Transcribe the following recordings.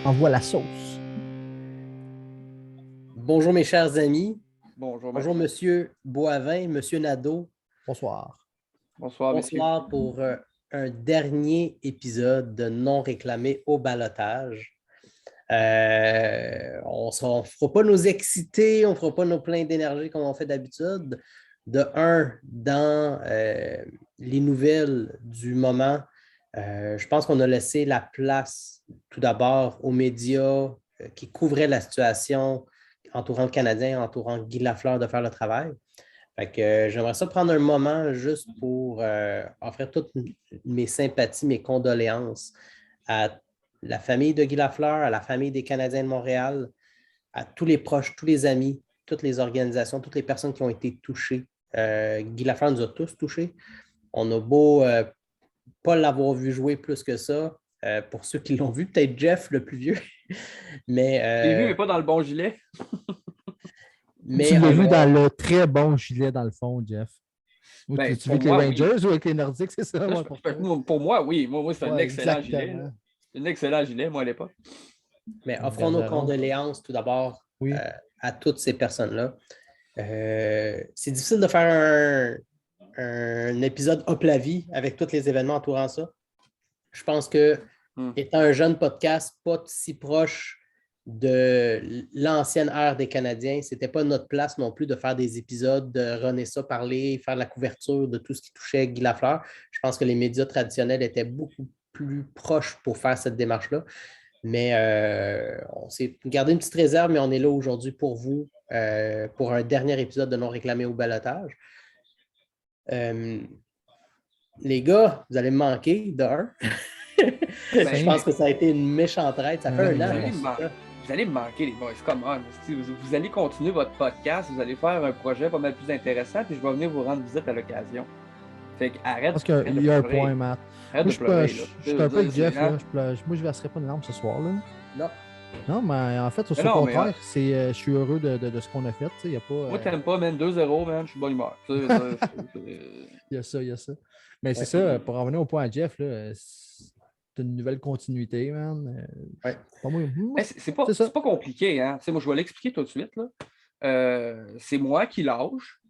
envoie la sauce. Bonjour mes chers amis. Bonjour, Bonjour Monsieur Boivin, Monsieur Nadeau. Bonsoir. Bonsoir, messieurs. Bonsoir pour un dernier épisode de Non réclamé au ballottage. On ne fera pas nos excités, on ne fera pas nos pleins d'énergie comme on fait d'habitude. Dans les nouvelles du moment, je pense qu'on a laissé la place tout d'abord aux médias qui couvraient la situation entourant le Canadien, entourant Guy Lafleur de faire le travail. Fait que, j'aimerais ça prendre un moment juste pour offrir toutes mes sympathies, mes condoléances à la famille de Guy Lafleur, à la famille des Canadiens de Montréal, à tous les proches, tous les amis, toutes les organisations, toutes les personnes qui ont été touchées. Guy Lafleur nous a tous touchés. On a beau pas l'avoir vu jouer plus que ça. Pour ceux qui l'ont vu, peut-être Jeff, le plus vieux. J'ai vu, mais pas dans le bon gilet. Tu l'as vu dans le très bon gilet, dans le fond, Jeff. Ou Ben, tu veux avec les Rangers ou avec les Nordiques, c'est ça? Là, pour moi, oui. Moi c'est un excellent exactement. gilet. C'est un excellent gilet, moi, à l'époque. Mais offrons nos condoléances tout d'abord à toutes ces personnes-là. C'est difficile de faire un épisode hop la vie avec tous les événements entourant ça. Je pense que, étant un jeune podcast, pas si proche de l'ancienne ère des Canadiens, ce n'était pas notre place non plus de faire des épisodes, de runner ça, parler, faire la couverture de tout ce qui touchait Guy Lafleur. Je pense que les médias traditionnels étaient beaucoup plus proches pour faire cette démarche-là. Mais on s'est gardé une petite réserve, mais on est là aujourd'hui pour vous, pour un dernier épisode de Non réclamé au ballottage. Les gars, vous allez me manquer d'un. Je pense que ça a été une méchante raide. Ça fait un an. Vous allez me manquer, les boys. Come on. Vous allez continuer votre podcast, vous allez faire un projet pas mal plus intéressant, puis je vais venir vous rendre visite à l'occasion. Fait que arrête. Parce qu'il y a un point, Matt. Arrête moi, de pleurer, je suis un peu avec Jeff. Là. Moi, je ne verserai pas de larmes ce soir. Là. Non. Non, mais en fait, au contraire, je suis heureux de ce qu'on a fait. Y a pas, moi, t'aimes pas, man, 2-0, man, je suis de bonne humeur. Il y a ça. Mais c'est ça, pour revenir au point à Jeff, là, c'est une nouvelle continuité, man. C'est pas compliqué, hein. Moi, je vais l'expliquer tout de suite. Là. C'est moi qui lâche.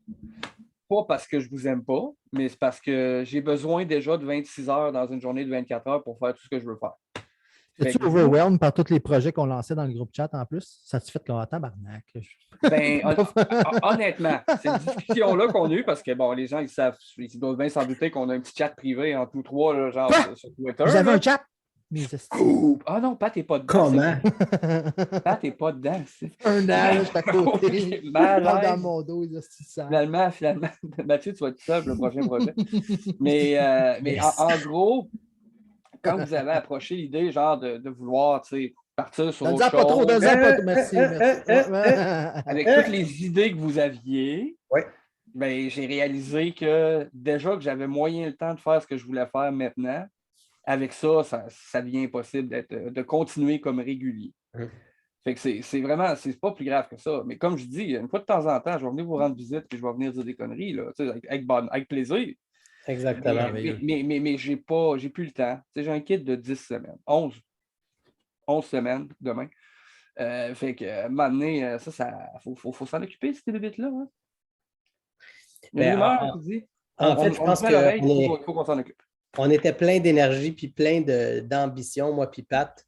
Pas parce que je vous aime pas, mais c'est parce que j'ai besoin déjà de 26 heures dans une journée de 24 heures pour faire tout ce que je veux faire. Es-tu overwhelmed par tous les projets qu'on lançait dans le groupe chat en plus? Ça te fait comme tabarnak? Ben, honnêtement, cette discussion-là qu'on a eue, parce que bon, les gens, ils doivent bien s'en douter qu'on a un petit chat privé entre nous trois, là, genre sur Twitter. Vous avez un chat? Ah non, Pat n'est pas dedans. Comment? Pat n'est pas dedans. Un âge à côté. Dans mon dos, Finalement, Mathieu, tu vas être tout seul pour le prochain projet. Mais en gros, quand vous avez approché l'idée, genre, de vouloir, partir sur autre chose. Pas trop, merci. Avec toutes les idées que vous aviez, oui. Ben, j'ai réalisé que déjà que j'avais moyen le temps de faire ce que je voulais faire maintenant, avec ça devient impossible de continuer comme régulier. Fait que c'est vraiment, c'est pas plus grave que ça. Mais comme je dis, une fois de temps en temps, je vais venir vous rendre visite et je vais venir dire des conneries, là, avec plaisir. Exactement. Mais j'ai plus le temps. J'ai un kit de 10 semaines. 11 semaines demain. Fait que à un moment donné, faut s'en occuper, ces bébites-là. Hein? Il y a une humeur qui dit. En fait, je pense qu'il faut qu'on s'en occupe. On était plein d'énergie puis plein d'ambition, moi puis Pat.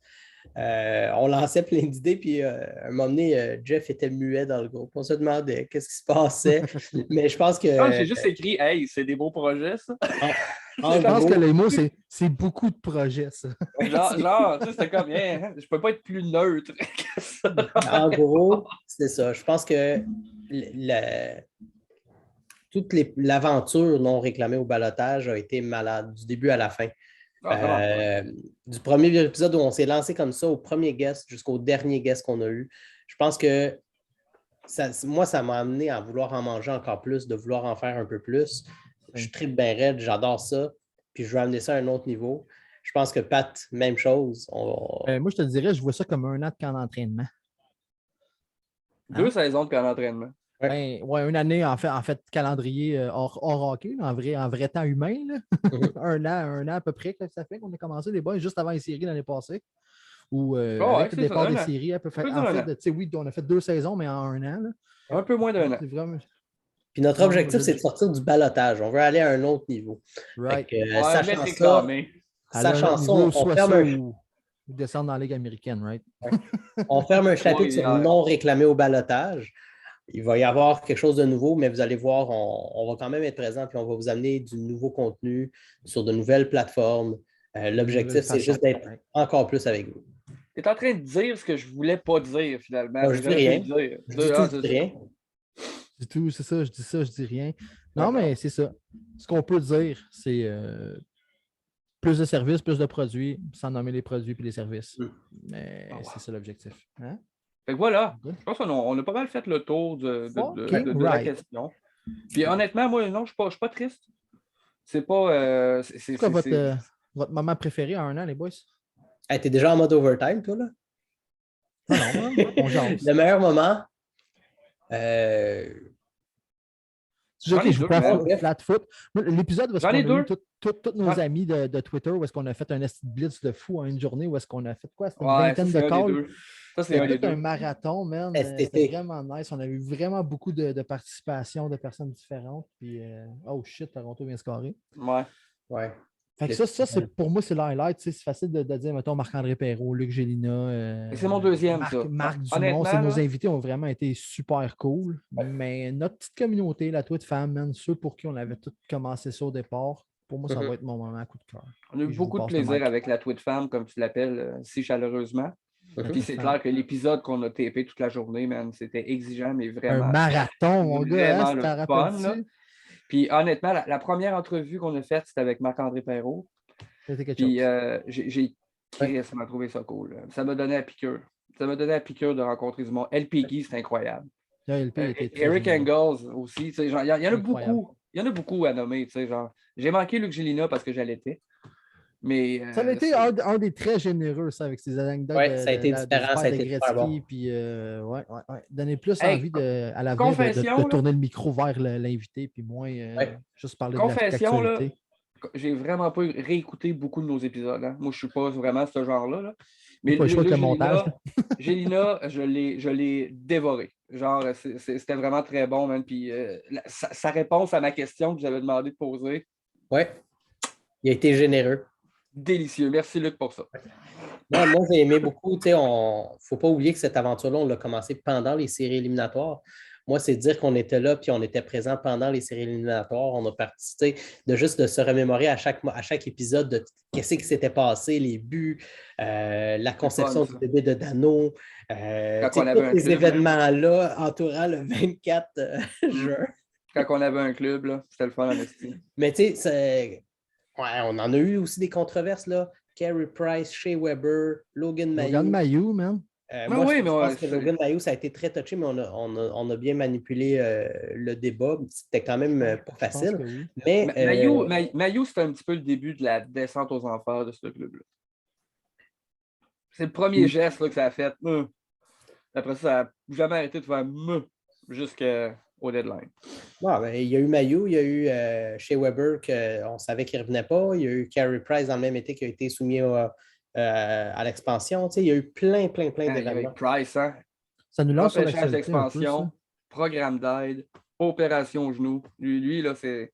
On lançait plein d'idées, puis à un moment donné, Jeff était muet dans le groupe. On se demandait qu'est-ce qui se passait. Mais je pense que. J'ai juste écrit hey, c'est des beaux projets, ça. Je pense que les mots, c'est beaucoup de projets, ça. Genre c'était comme je peux pas être plus neutre que ça. En gros, c'est ça. Je pense que toute l'aventure non réclamée au ballottage a été malade du début à la fin. Du premier épisode où on s'est lancé comme ça, au premier guest jusqu'au dernier guest qu'on a eu, je pense que moi, ça m'a amené à vouloir en manger encore plus, de vouloir en faire un peu plus. Je tripe bien raide, j'adore ça, puis je veux amener ça à un autre niveau. Je pense que Pat, même chose. Moi, je te dirais, je vois ça comme un an de camp d'entraînement. 2 saisons de camp d'entraînement. Une année, en fait calendrier hors hockey, en vrai temps humain. Là. un an à peu près que ça fait qu'on a commencé les boys juste avant les séries l'année passée. Ou avec le c'est départ ça, des un an. séries, elle peut faire. Plus En d'un fait, an. tu sais, oui, on a fait 2 saisons, mais en 1 an. Là. Un peu moins d'un an. C'est vraiment. Puis notre Non, objectif, je- c'est de sortir du balotage. On veut aller à un autre niveau. Right. Fait que, On va sachant mettre ça, réclamé. Aller à un autre ça, niveau, soit ça ou descendre dans la Ligue américaine, right? on ferme un chapitre sur Trois-Rivières. non réclamé au balotage. Il va y avoir quelque chose de nouveau, mais vous allez voir, on va quand même être présent, puis on va vous amener du nouveau contenu sur de nouvelles plaplateformes. L'objectif, c'est juste d'être encore plus avec vous. Tu es en train de dire ce que je voulais pas dire, finalement. Moi, je dis rien. Dire. Je dis tout, je dis rien. Du tout, c'est ça, je dis ça, je dis rien. Non, mais c'est ça. Ce qu'on peut dire, c'est plus de services, plus de produits, sans nommer les produits et les services. Mais c'est ça l'objectif. Hein? Fait que voilà, Good. je pense qu'on a pas mal fait le tour de la Right. question. Puis honnêtement, moi, non, je suis pas triste. C'est pas. C'est quoi votre moment préféré en 1 an, les boys? Hey, t'es déjà en mode overtime, toi, là? Non, on jase. Le meilleur moment, Tu sais que je joue pas man. flat foot. L'épisode où est-ce qu'on J'en ai a eu deux. tous nos amis de Twitter, où est-ce qu'on a fait un esti de blitz de fou en une journée, où est-ce qu'on a fait quoi? C'était une Ouais, vingtaine ça, c'est de un des calls. deux. Ça, c'est un des C'était tout deux. un marathon, man. STT. C'était vraiment nice. On a eu vraiment beaucoup de participation de personnes différentes. Puis, oh shit, Toronto vient scorer. Ouais. ouais. Fait que ça pour moi, c'est l'highlight. C'est facile de dire, mettons, Marc-André Perrault, Luc Gélina. C'est mon deuxième, Marc, ça. Marc Dumont. Honnêtement, Nos là, invités ont vraiment été super cool. Mais notre petite communauté, la Twitch Fam, man, ceux pour qui on avait tout commencé ça au départ, pour moi, ça va être mon moment à coup de cœur. on a eu beaucoup de plaisir avec la Twitch Fam, comme tu l'appelles si chaleureusement. Puis c'est clair que l'épisode qu'on a tapé toute la journée, man, c'était exigeant, mais vraiment. Un marathon, mon gars, hein, le tu t'en fun, là. rappelles-tu? Puis honnêtement, la première entrevue qu'on a faite, c'était avec Marc-André Perrault. C'était quelque Puis chose. ça m'a trouvé ça cool. Ça m'a donné la piqûre. Ça m'a donné la piqûre de rencontrer du monde. LPG, c'est incroyable. Eric Engels aussi. Il y en a beaucoup. Il y en a beaucoup à nommer. J'ai manqué Luc Gélina parce que j'allaitais. Mais, ça a été un des très généreux, ça, avec ses anecdotes. Ouais, ça a été différent, ça a été super bon. Puis, donner plus envie à l'avenir de tourner le micro vers l'invité, puis moins juste parler de l'actualité. J'ai vraiment pas réécouté beaucoup de nos épisodes. Hein. Moi, je suis pas vraiment ce genre-là. Là. Mais pas le choix de montage. Gélina, je l'ai dévoré. Genre, c'était vraiment très bon, man. Puis sa réponse à ma question que j'avais demandé de poser. Ouais. Il a été généreux. Délicieux. Merci, Luc, pour ça. Non, moi, j'ai aimé beaucoup. Il ne faut pas oublier que cette aventure-là, on l'a commencé pendant les séries éliminatoires. Moi, c'est dire qu'on était là puis on était présent pendant les séries éliminatoires. On a participé de se remémorer à chaque épisode de qu'est-ce qui s'était passé, les buts, la conception du bébé de Dano, tous ces événements-là entourant le 24 juin. Quand on avait un club, là, c'était le fun en estime. Mais tu sais, on en a eu aussi des controverses, là. Carey Price, Shea Weber, Logan Mayou. Logan Mayou, man. Moi, je pense que Logan Mayou, ça a été très touché, mais on a bien manipulé le débat. C'était quand même pas facile. Oui. Mais, Mayou, c'était un petit peu le début de la descente aux enfers de ce club-là. C'est le premier geste là, que ça a fait. Après ça n'a jamais arrêté de faire jusqu'au deadline. Il y a eu Mayou, il y a eu Shea Weber qu'on savait qu'il ne revenait pas. Il y a eu Carey Price dans le même été qui a été soumis à l'expansion. Il y a eu plein d'événements. Il y a eu Price, hein? Ça nous lance sur l'actualité d'expansion, programme d'aide, opération genou. Lui là, c'est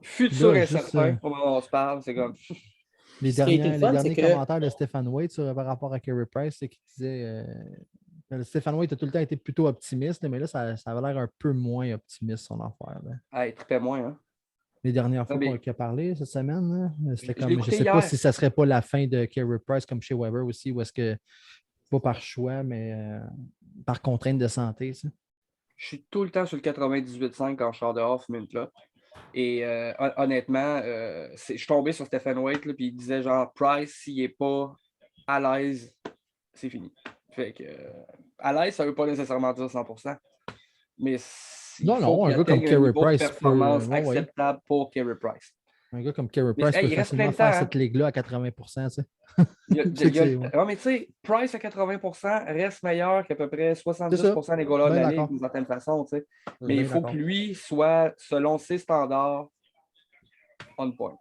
futur et certain au moment où on se parle. C'est comme... Les derniers commentaires de Stéphane Waite par rapport à Carey Price, c'est qu'il disait... Stéphane Waite a tout le temps été plutôt optimiste, mais là, ça avait l'air un peu moins optimiste, son affaire. Il trippait moins, hein? Les dernières fois qu'il a parlé cette semaine, c'était comme, je ne sais pas si ça ne serait pas la fin de Carey Price comme chez Weber aussi, ou est-ce que, pas par choix, mais par contrainte de santé. Ça. Je suis tout le temps sur le 98.5 quand je sors dehors, fumer une clope. Et honnêtement, je suis tombé sur Stéphane Waite, puis il disait genre, Price, s'il n'est pas à l'aise, c'est fini. Fait que, à l'aise, ça ne veut pas nécessairement dire 100%. Mais un gars comme Carey Price. Performance acceptable pour Carey Price. Un gars comme Carey Price peut facilement faire cette ligue-là à 80%. Tu sais. Mais tu sais, Price à 80% reste meilleur qu'à peu près 70% des goalers de la ligue d'une certaine façon. Tu sais. Mais il faut que lui soit, selon ses standards, on point.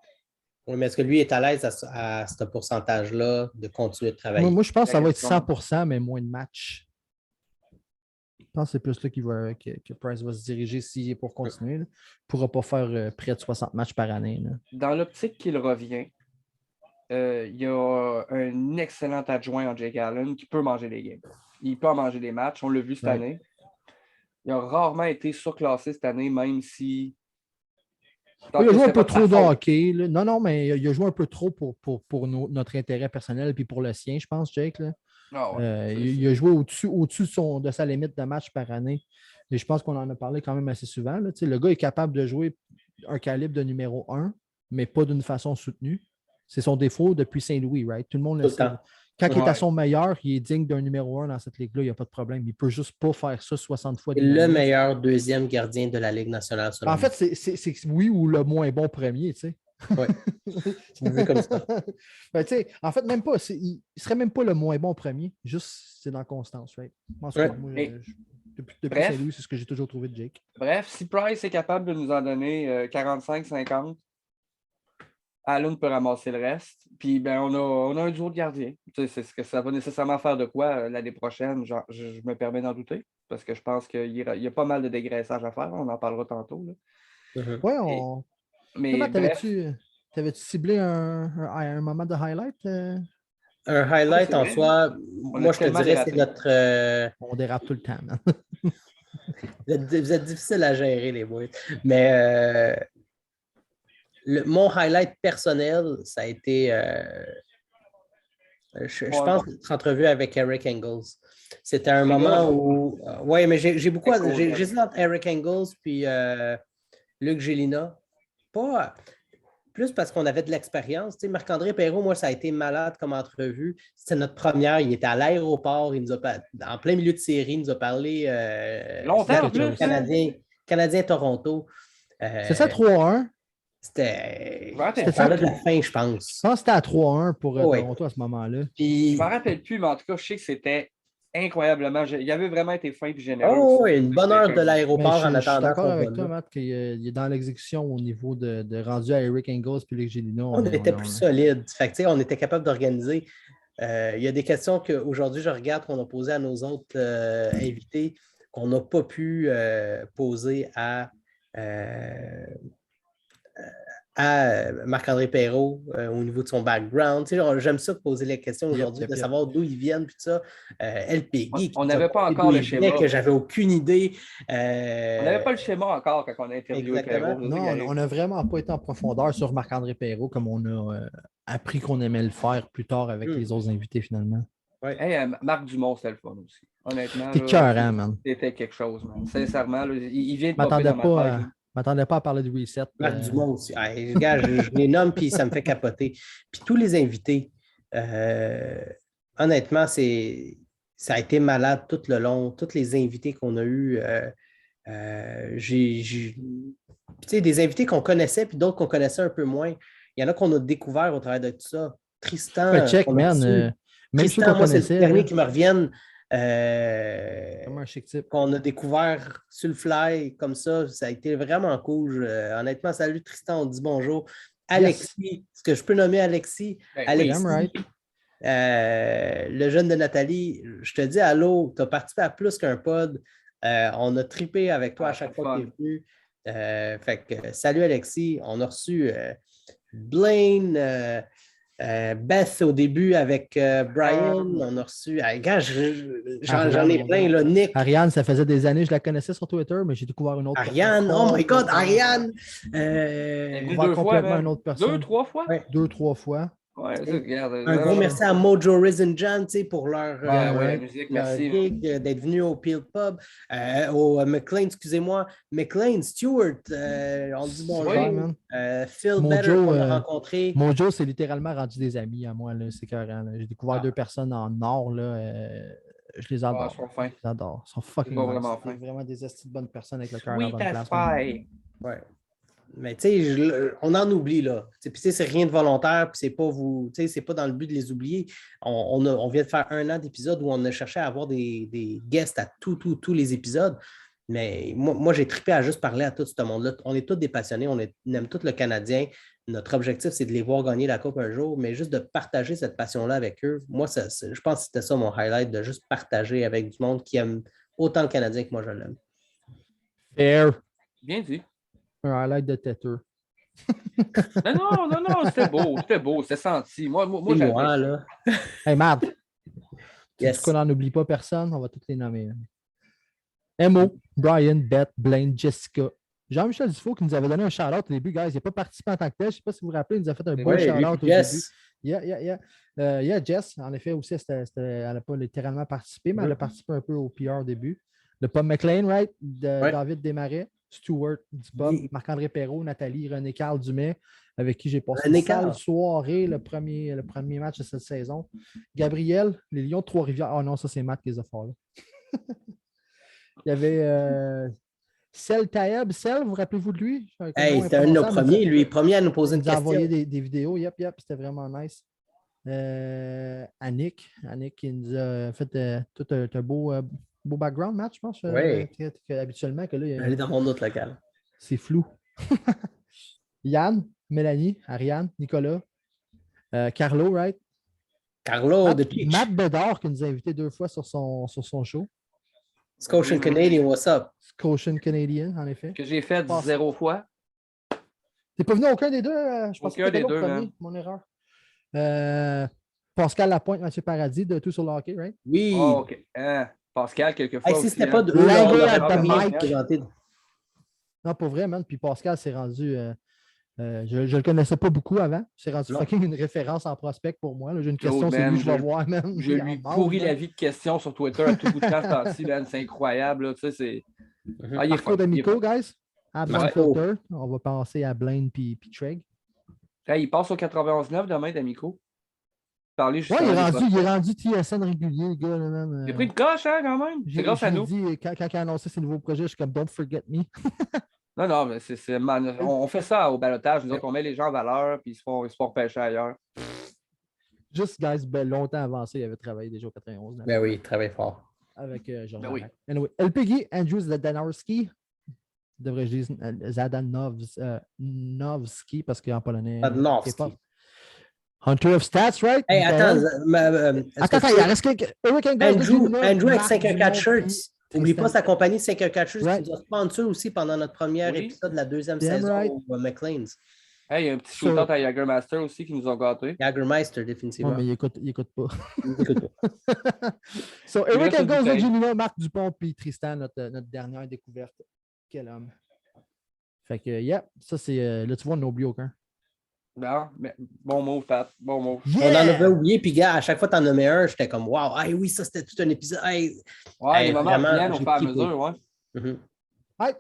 Oui, mais est-ce que lui est à l'aise à ce pourcentage-là de continuer de travailler? Moi, je pense que ça va être 100%, mais moins de matchs. Je pense que c'est plus là que Price va se diriger s'il est pour continuer. Il ne pourra pas faire près de 60 matchs par année. Là. Dans l'optique qu'il revient, il y a un excellent adjoint en Jake Allen qui peut manger les games. Il peut en manger des matchs. On l'a vu cette année. Il a rarement été surclassé cette année, même si. Il a joué un peu trop de hockey. Là. Non, mais il a joué un peu trop pour notre intérêt personnel et pour le sien, je pense, Jake. Là. Oh, ouais, il a joué au-dessus de sa limite de match par année. Et je pense qu'on en a parlé quand même assez souvent. Là. Le gars est capable de jouer un calibre de numéro 1, mais pas d'une façon soutenue. C'est son défaut depuis Saint-Louis, right? Tout le monde le sait. Quand il est à son meilleur, il est digne d'un numéro 1 dans cette ligue-là, il n'y a pas de problème. Il ne peut juste pas faire ça 60 fois. C'est le meilleur deuxième gardien de la Ligue nationale. En fait, c'est oui ou le moins bon premier, tu sais. Oui. C'est comme ça. Ben, en fait, même pas. Il ne serait même pas le moins bon premier. Juste, c'est dans la constance, right? Moi, depuis Saint-Louis, c'est ce que j'ai toujours trouvé de Jake. Bref, si Price est capable de nous en donner 45-50, Allen peut ramasser le reste. Puis ben, on a un duo de gardiens. C'est ce que ça va nécessairement faire de quoi l'année prochaine, je me permets d'en douter. Parce que je pense qu'il y a pas mal de dégraissage à faire. On en parlera tantôt. Là. Oui, Mais t'avais-tu ciblé un moment de highlight? Un highlight en soi, moi je te dirais, c'est notre. On dérape tout le temps. Vous êtes difficile à gérer, les boys. Mais mon highlight personnel, ça a été, je pense, notre entrevue avec Eric Engels. C'était un moment où... Oui, mais j'ai beaucoup... J'ai entre Eric Engels puis Luc Gélina. Pas... Plus parce qu'on avait de l'expérience. Tu sais, Marc-André Perrault, moi, ça a été malade comme entrevue. C'était notre première. Il était à l'aéroport. Il nous a en plein milieu de série. Il nous a parlé longtemps, Canadien Toronto. C'est ça, 3-1? C'était ça de la fin, je pense. Je pense que c'était à 3-1 pour Toronto à ce moment-là. Puis... Je ne me rappelle plus, mais en tout cas, je sais que c'était incroyablement. Il avait vraiment été fin et généreux. Oh, oui, une bonne heure de l'aéroport en attendant. Je suis d'accord avec toi, Matt, qu'il est dans l'exécution au niveau de rendu à Eric Engels puis Luc Gélina. On était plus solide. Fait que, on était capable d'organiser. Il y a des questions qu'aujourd'hui, je regarde qu'on a posées à nos autres invités qu'on n'a pas pu poser à Marc-André Perrault au niveau de son background. Tu sais, j'aime ça poser les questions aujourd'hui, de savoir d'où ils viennent, puis ça. LPG, on n'avait pas encore le schéma. Que j'avais aucune idée. On n'avait pas le schéma encore quand on a interviewé Perrault. Non, on n'a vraiment pas été en profondeur sur Marc-André Perrault comme on a appris qu'on aimait le faire plus tard avec les autres invités, finalement. Ouais. Hey, Marc Dumont, c'était le fun aussi. Honnêtement. C'était cœurant, man. C'était quelque chose, man. Sincèrement, là, il vient de popper dans ma tête. Je ne m'attendais pas à parler de reset. Marc Dumont aussi. Regarde, je les nomme puis ça me fait capoter. Puis tous les invités, honnêtement, ça a été malade tout le long. Tous les invités qu'on a eus, des invités qu'on connaissait puis d'autres qu'on connaissait un peu moins. Il y en a qu'on a découvert au travers de tout ça. Tristan. Check, man. Même Tristan, moi, c'est le dernier qui me revienne. Comme un chic type. Qu'on a découvert sur le fly comme ça a été vraiment cool. Honnêtement, salut Tristan, on dit bonjour. Alexis, est-ce que je peux nommer Alexis? Alexis, right. Le jeune de Nathalie, je te dis allô, tu as participé à plus qu'un pod. On a trippé avec toi à chaque fois que tu es venu. Fait que salut Alexis, on a reçu Blaine. Beth au début avec Brian, on a reçu. J'en ai plein, là. Nick. Ariane, ça faisait des années, je la connaissais sur Twitter, mais j'ai découvert une autre personne. Ariane, oh my God, Ariane! Complètement une autre personne. 2-3 fois? Ouais. 2-3 fois. Ouais, un gros merci à Mojo Risen John pour leur musique, merci d'être venu au Peel Pub. Au McLean, excusez-moi. McLean, Stewart, on dit bonjour. Phil Better qu'on a rencontré. Mojo, c'est littéralement rendu des amis à moi. C'est carré. J'ai découvert 2 personnes en or. Je les adore. Ils sont fins. Je les adore. Ils sont fucking vraiment fins. vraiment des estis de bonnes personnes avec le cœur dans la bonne place. Ouais. Mais tu sais, on en oublie, là. Puis c'est rien de volontaire, puis c'est pas vous, tu sais, c'est pas dans le but de les oublier. On vient de faire 1 an d'épisodes où on a cherché à avoir des guests à tous les épisodes. Mais moi j'ai trippé à juste parler à tout ce monde-là. On est tous des passionnés, on aime tout le Canadien. Notre objectif, c'est de les voir gagner la Coupe un jour, mais juste de partager cette passion-là avec eux. Moi, je pense que c'était ça mon highlight, de juste partager avec du monde qui aime autant le Canadien que moi je l'aime. Fair. Bien dit. Un highlight de têteux. Non, c'était beau, c'était senti. Moi C'est moi, là. Hey, Matt. Yes. Tu qu'on n'en oublie pas personne, on va tous les nommer. Emo, Brian, Beth, Blaine, Jessica. Jean-Michel Dufault qui nous avait donné un shout-out au début, guys. Il n'a pas participé en tant que tel. Je ne sais pas si vous vous rappelez, il nous a fait un beau shout-out au début. Yeah, Jess, en effet, aussi, elle n'a pas littéralement participé, mais elle a participé un peu au PR au début. Le Paul McLean, right? David Desmarais, Stuart Dubop, Marc-André Perrault, Nathalie, René Carl Dumais, avec qui j'ai passé une sale soirée le premier match de cette saison. Gabriel, les Lions de Trois-Rivières. Oh non, ça, c'est Matt qui les a fait là. Il y avait Sel Taeb. Sel, vous rappelez-vous de lui? Hey, c'était un de nos premiers, lui, premier à nous poser une question. Il nous a envoyé des vidéos. Yep, c'était vraiment nice. Annick qui nous a fait tout un beau background match, je pense. Oui. Habituellement, que là, elle est dans mon autre local. C'est flou. Yann, Mélanie, Ariane, Nicolas, Carlo, right? Carlo Matt Bedard qui nous a invités 2 fois sur son show. Scotian Canadian, what's up? Scotian Canadian, en effet. Que j'ai fait 0 fois. T'es pas venu à aucun des deux? Je pense que c'était le premier, mon erreur. Pascal Lapointe, Mathieu Paradis, de Tout sur le hockey, right? Oui. Oh, OK. Pascal, quelquefois. Si c'était pas de Mike. Non, pour vrai, man. Puis Pascal s'est rendu... je ne le connaissais pas beaucoup avant. C'est rendu fucking une référence en prospect pour moi. J'ai une question, c'est lui que je vais voir, man. Je lui pourris la vie de questions sur Twitter à tout bout de temps ce temps-ci, man. C'est incroyable. Là. Tu sais, c'est... Marco D'Amico, guys. À Blaine Filter. On va penser à Blaine puis Treg. Hey, il passe au 91-9 demain, D'Amico. Ouais, il est rendu TSN régulier, le gars. Là, même. Il a pris une coche, hein, quand même. C'est grâce à nous. Quand il a annoncé ses nouveaux projets, je suis comme « Don't forget me ». Non, mais on fait ça au balotage. Nous autres, on met les gens en valeur, puis ils se font repêcher ailleurs. Juste, guys, longtemps avancé, il avait travaillé déjà au 91. Là. Ben oui, il travaille fort. Avec Georges. Ben oui. Anyway, LPG, Andrew Zadanowski. Devrais-je dire Zadanowski, parce qu'en polonais. Zadanowski. Hunter of Stats, right? Hey, attends, il reste Andrew avec 514 shirts. N'oublie pas sa compagnie 514 shirts qui nous a sponsor aussi pendant notre premier épisode de la deuxième saison au McLean's. Hey, il y a un petit shout-out à Jagermaster aussi qui nous ont gâtés. Jagermeister, définitivement. Non, mais il écoute pas. Il écoute pas. So, Eric Engels, Junior, Marc Dupont, puis Tristan, notre dernière découverte. Quel homme. Fait que, ça c'est. Là, tu vois, on n'a oublié aucun. Non, mais bon mot, Pat. Bon mot. Yeah! On en avait oublié, puis gars, à chaque fois que tu en nommais un, j'étais comme wow, hey, oui, ça c'était tout un épisode. Hey, les moments viennent au fur et à mesure, ouais. Ouais.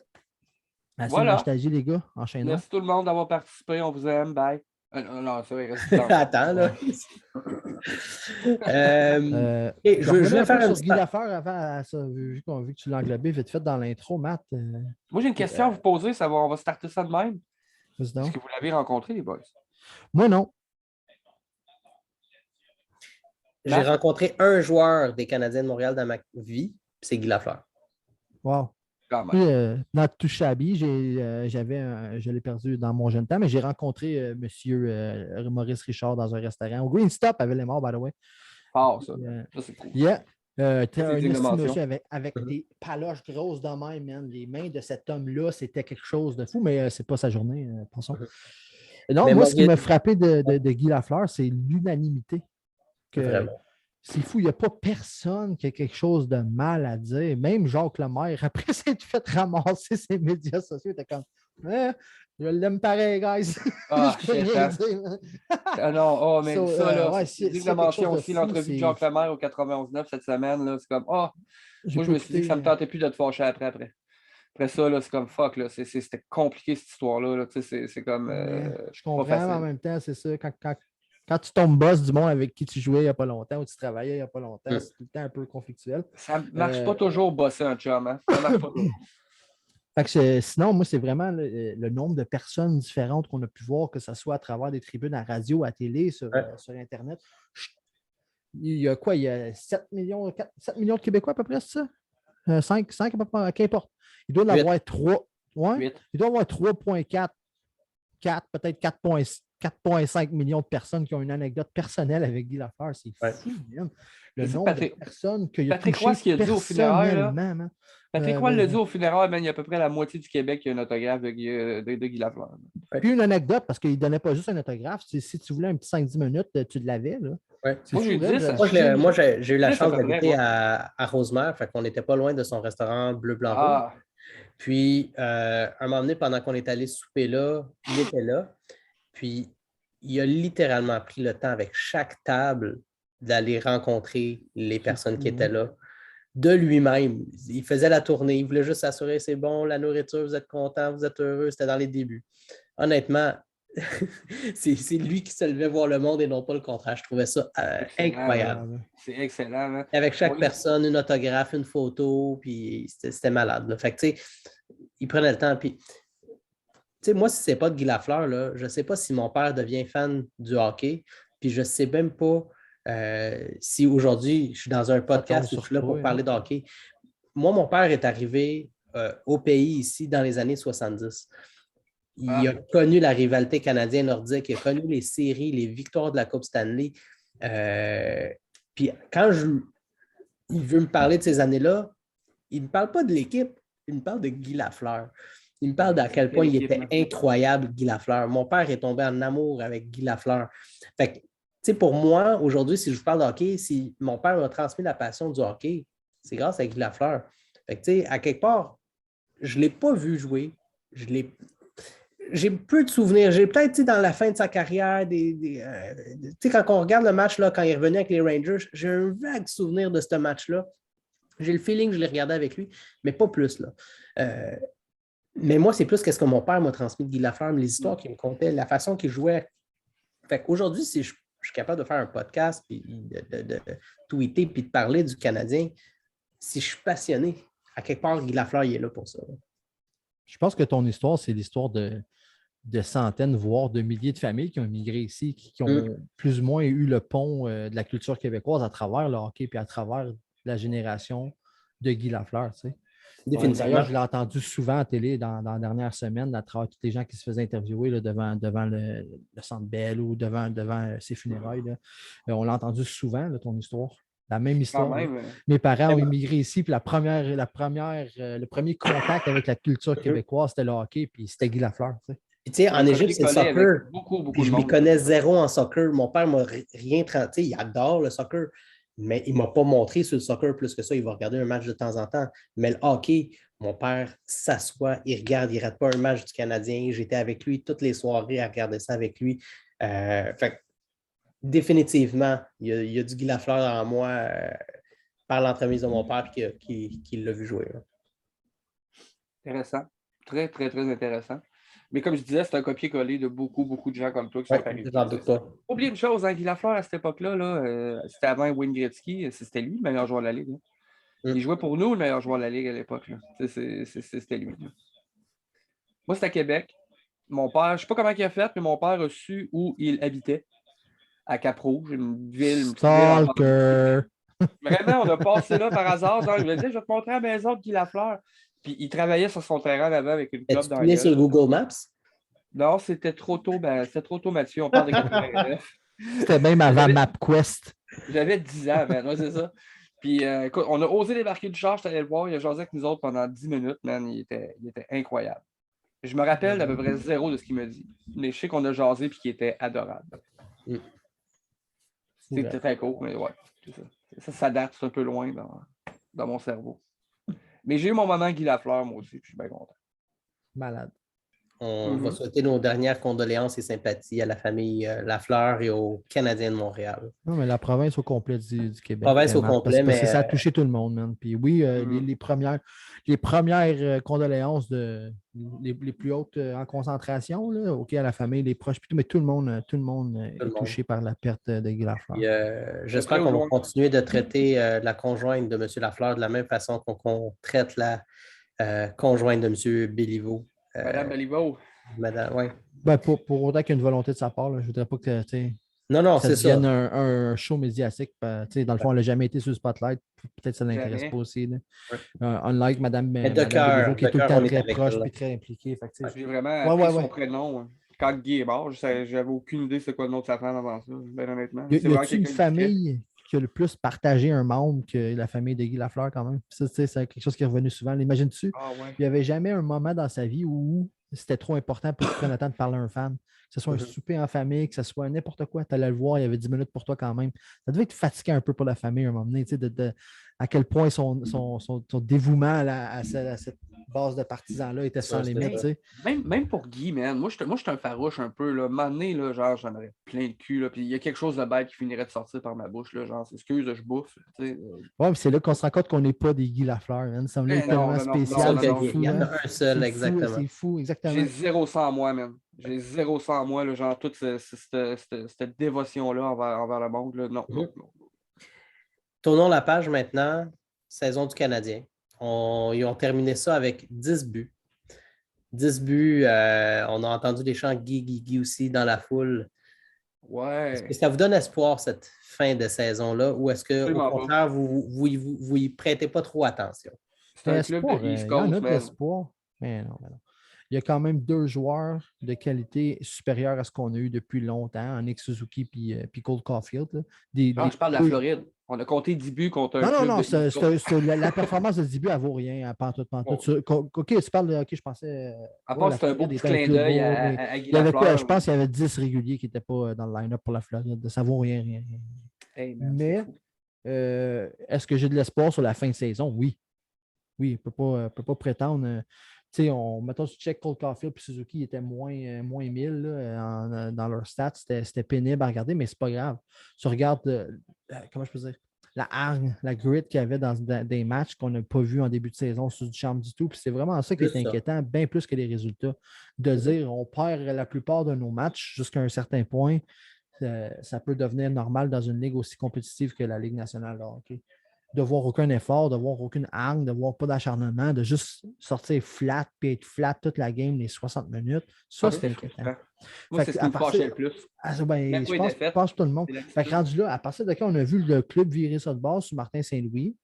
Voilà. Nostalgie, les gars. Enchaînons. Merci tout le monde d'avoir participé. On vous aime. Bye. Non, c'est vrai. Attends, là. Je vais faire un sur Guy Lafleur avant ça, vu que tu l'as englobé vite fait dans l'intro, Matt. Moi, j'ai une question à vous poser. On va starter ça de même. Est-ce que vous l'avez rencontré, les boys? Moi, non. J'ai rencontré un joueur des Canadiens de Montréal dans ma vie, c'est Guy Lafleur. Wow. Dans Touchabi, je l'ai perdu dans mon jeune temps, mais j'ai rencontré monsieur Maurice Richard dans un restaurant. Au Green Stop, avec les morts, by the way. Fort, ça. Ça, c'est cool. Avec des paloches grosses de même, man. Les mains de cet homme-là, c'était quelque chose de fou, mais c'est pas sa journée, pensons. Non, mais moi, ce qui m'a frappé de Guy Lafleur, c'est l'unanimité. C'est fou, il n'y a pas personne qui a quelque chose de mal à dire. Même Jacques Lemaire, après s'être fait ramasser ses médias sociaux, il était comme je l'aime pareil, guys. Non, mais ça, là, c'est la mention aussi, l'entrevue de Jacques Lemaire au 91-9 cette semaine, là, c'est comme, moi, je me suis dit que ça ne me tentait plus de te fâcher après. Après ça, là, c'est comme fuck, là, c'était compliqué cette histoire-là, là, c'est comme. Je comprends, en même temps, c'est ça, quand tu tombes boss du monde avec qui tu jouais il n'y a pas longtemps ou tu travaillais il n'y a pas longtemps, c'est tout le temps un peu conflictuel. Ça ne marche pas toujours bosser un chum, hein? Ça marche pas toujours. Fait que sinon, moi, c'est vraiment le nombre de personnes différentes qu'on a pu voir, que ce soit à travers des tribunes à radio, à télé, sur Internet. Il y a quoi? Il y a 7 millions de Québécois à peu près, c'est ça? 5 à peu près, qu'importe. Il doit en avoir 3. Ouais, 8. il doit avoir 3,4, peut-être 4,5 millions de personnes qui ont une anecdote personnelle avec Guy Lafleur. C'est fou, man. Le nombre de personnes qu'il a touché personnellement. Patrick Roy l'a dit au funérailles, il y a à peu près la moitié du Québec qui a un autographe de Guy Lafleur. Puis une anecdote, parce qu'il ne donnait pas juste un autographe. Si tu voulais un petit 5-10 minutes, tu l'avais. Là. Ouais. Moi, j'ai eu la chance d'habiter à Rosemère, fait qu'on n'était pas loin de son restaurant Bleu Blanc Rouge. Puis, un moment donné, pendant qu'on est allé souper là, il était là. Puis, il a littéralement pris le temps avec chaque table d'aller rencontrer les personnes qui étaient là. De lui-même. Il faisait la tournée, il voulait juste s'assurer, c'est bon, la nourriture, vous êtes content, vous êtes heureux. C'était dans les débuts. Honnêtement, c'est lui qui se levait voir le monde et non pas le contraire. Je trouvais ça incroyable. C'est excellent. Hein? Avec chaque personne, une autographe, une photo, puis c'était malade. Là. Fait que, tu sais, il prenait le temps. Puis, tu sais, moi, si c'est pas de Guy Lafleur, là, je ne sais pas si mon père devient fan du hockey, puis je ne sais même pas si aujourd'hui, je suis dans un podcast où je suis là pour parler de hockey. Moi, mon père est arrivé au pays ici dans les années 70. Il a connu la rivalité canadienne-nordique, il a connu les séries, les victoires de la Coupe Stanley. Puis quand il veut me parler de ces années-là, il ne me parle pas de l'équipe, il me parle de Guy Lafleur. Il me parle d'à quel point il était incroyable, Guy Lafleur. Mon père est tombé en amour avec Guy Lafleur. Fait que, tu sais, pour moi, aujourd'hui, si je vous parle de hockey, si mon père m'a transmis la passion du hockey, c'est grâce à Guy Lafleur. Fait que, tu sais, à quelque part, je ne l'ai pas vu jouer. J'ai peu de souvenirs. J'ai peut-être, tu sais, dans la fin de sa carrière, tu sais, quand on regarde le match, là, quand il est revenu avec les Rangers, j'ai un vague souvenir de ce match-là. J'ai le feeling que je l'ai regardé avec lui, mais pas plus, là. Mais moi, c'est plus qu'est-ce que mon père m'a transmis de Guy Lafleur, les histoires qu'il me contait, la façon qu'il jouait. Fait qu'aujourd'hui, si je suis capable de faire un podcast, puis de tweeter, puis de parler du Canadien, si je suis passionné, à quelque part, Guy Lafleur, il est là pour ça. Là. Je pense que ton histoire, c'est l'histoire de centaines, voire de milliers de familles qui ont immigré ici, qui ont plus ou moins eu le pont de la culture québécoise à travers le hockey, puis à travers la génération de Guy Lafleur, tu sais. D'ailleurs, je l'ai entendu souvent à télé dans la dernière semaine, à travers tous les gens qui se faisaient interviewer là, devant le Centre Bell ou devant ses funérailles. Là. On l'a entendu souvent, là, ton histoire. La même histoire. Mes parents ont immigré ici, puis le premier contact avec la culture québécoise, c'était le hockey, puis c'était Guy Lafleur. Tu sais, en Égypte, c'est le soccer. Puis je m'y connais zéro en soccer. Mon père m'a rien traité. Il adore le soccer. Mais il ne m'a pas montré sur le soccer plus que ça. Il va regarder un match de temps en temps. Mais le hockey, mon père s'assoit, il regarde, il ne rate pas un match du Canadien. J'étais avec lui toutes les soirées à regarder ça avec lui. Fait, définitivement, il y a du Guy Lafleur en moi par l'entremise de mon père qui l'a vu jouer. Là. Intéressant. Très, très, très intéressant. Mais comme je disais, c'est un copier-coller de beaucoup, beaucoup de gens comme toi qui sont arrivés. Oubliez une chose, hein, Guy Lafleur, à cette époque-là, là, c'était avant Wayne Gretzky, c'était lui le meilleur joueur de la Ligue. Il jouait pour nous, le meilleur joueur de la Ligue à l'époque. C'était lui. Là. Moi, c'était à Québec. Mon père, je ne sais pas comment il a fait, mais mon père a su où il habitait. À Cap-Rouge, une ville. Stalker! Vraiment, on a passé là par hasard. Genre, il m'a dit, je vais te montrer la maison de Guy Lafleur. Puis il travaillait sur son terrain là-bas avec une clope dans la gueule. Sur Google Maps? Non, c'était trop tôt, Mathieu. On parle de 89. C'était même avant MapQuest. J'avais 10 ans, man. Ouais, c'est ça. Puis écoute, on a osé débarquer du char, je allé le voir. Il a jasé avec nous autres pendant 10 minutes, man. Il était incroyable. Je me rappelle d'à peu près zéro de ce qu'il m'a dit. Mais je sais qu'on a jasé et qu'il était adorable. C'était très court, mais ouais. Ça date, c'est un peu loin dans mon cerveau. Mais j'ai eu mon moment Guy Lafleur, moi aussi, puis je suis bien content. Malade. On va souhaiter nos dernières condoléances et sympathies à la famille Lafleur et aux Canadiens de Montréal. Non, mais la province au complet du Québec. Province au complet, parce que ça a touché tout le monde, man. Puis oui, les premières condoléances les plus hautes en concentration, là, OK, à la famille, les proches, mais tout le monde est touché par la perte de Guy Lafleur. J'espère qu'on va continuer de traiter la conjointe de M. Lafleur de la même façon qu'on traite la conjointe de M. Béliveau. Madame Béliveau. Madame, oui. Ben, pour autant qu'il y ait une volonté de sa part, là, je ne voudrais pas que Non, ça c'est ça. devienne un show médiatique. Dans le fond, elle n'a jamais été sur le spotlight. Peut-être que ça ne l'intéresse Jamais. pas aussi. Là. Ouais. Unlike Madame Mais Béliveau, qui est tout le temps on est très avec proche elle. et très impliquée. Fait que, Ah, j'ai vraiment ouais, appris ouais, son ouais. prénom quand Guy est mort. J'avais aucune idée c'est quoi le nom de sa femme avant ça, bien honnêtement. Y C'est vraiment a-t-il une quelqu'un de discret. famille qui a le plus partagé un membre que la famille de Guy Lafleur, quand même? Ça, c'est quelque chose qui est revenu souvent. Imagine-tu, Ah ouais. il n'y avait jamais un moment dans sa vie où c'était trop important pour qu'il prenne le temps de parler à un fan. Que ce soit un souper en famille, que ce soit n'importe quoi. Tu allais le voir, il y avait 10 minutes pour toi quand même. Ça devait être fatigué un peu pour la famille à un moment donné, à quel point son dévouement à cette base de partisans-là était sans limite. Même pour Guy, man. Moi, je suis un farouche un peu. Là. Un moment donné, là, genre, j'en aurais plein le cul. Là, puis il y a quelque chose de bête qui finirait de sortir par ma bouche. Là, genre, excuse, je bouffe. Ouais, mais c'est là qu'on se rend compte qu'on n'est pas des Guy Lafleur. Hein. Ça me est tellement spécial. Il y en a un seul, exactement. C'est fou, exactement. J'ai 0 sans moi, man. J'ai 0 sans moi, là, genre, toute cette dévotion-là envers le monde. Là. Non. Tournons la page maintenant. Saison du Canadien. Ils ont terminé ça avec 10 buts. 10 buts. On a entendu les chants Guy aussi dans la foule. Ouais. Est-ce que ça vous donne espoir, cette fin de saison-là, ou est-ce que, au contraire, vous y prêtez pas trop attention? C'est un club de East Coast, il y en a de l'espoir. Mais non. Il y a quand même 2 joueurs de qualité supérieure à ce qu'on a eu depuis longtemps, en Nick Suzuki et Cole Caulfield. Je parle de la Floride. On a compté 10 buts contre un club de East Coast. La performance de 10 buts, elle vaut rien. Pantoute. OK, tu parles de... OK, je pensais... À part, c'est un beau petit clin d'œil à Guy Lafleur. Je pense qu'il y avait 10 réguliers qui n'étaient pas dans le line-up pour la Floride. Ça vaut rien. Hey, man, mais est-ce que j'ai de l'espoir sur la fin de saison? Oui. Oui, on ne peut pas prétendre... mettons, si tu check Cole Caulfield et Suzuki, ils étaient moins 1000 là, dans leur stats. C'était pénible à regarder, mais c'est pas grave. Tu regardes, comment je peux dire, la hargne, la grit qu'il y avait dans des matchs qu'on n'a pas vu en début de saison sur du charme du tout. Puis c'est vraiment ça qui est inquiétant, bien plus que les résultats. De dire, on perd la plupart de nos matchs jusqu'à un certain point, ça peut devenir normal dans une ligue aussi compétitive que la Ligue nationale de hockey. De voir aucun effort, de voir aucune hargne, de voir pas d'acharnement, de juste sortir flat puis être flat toute la game, les 60 minutes. Ça, c'est inquiétant. Moi, c'est ce qui me fâchait le plus. Je pense tout le monde. Fait que rendu là, à partir de quand on a vu le club virer ça de base sur Martin Saint-Louis,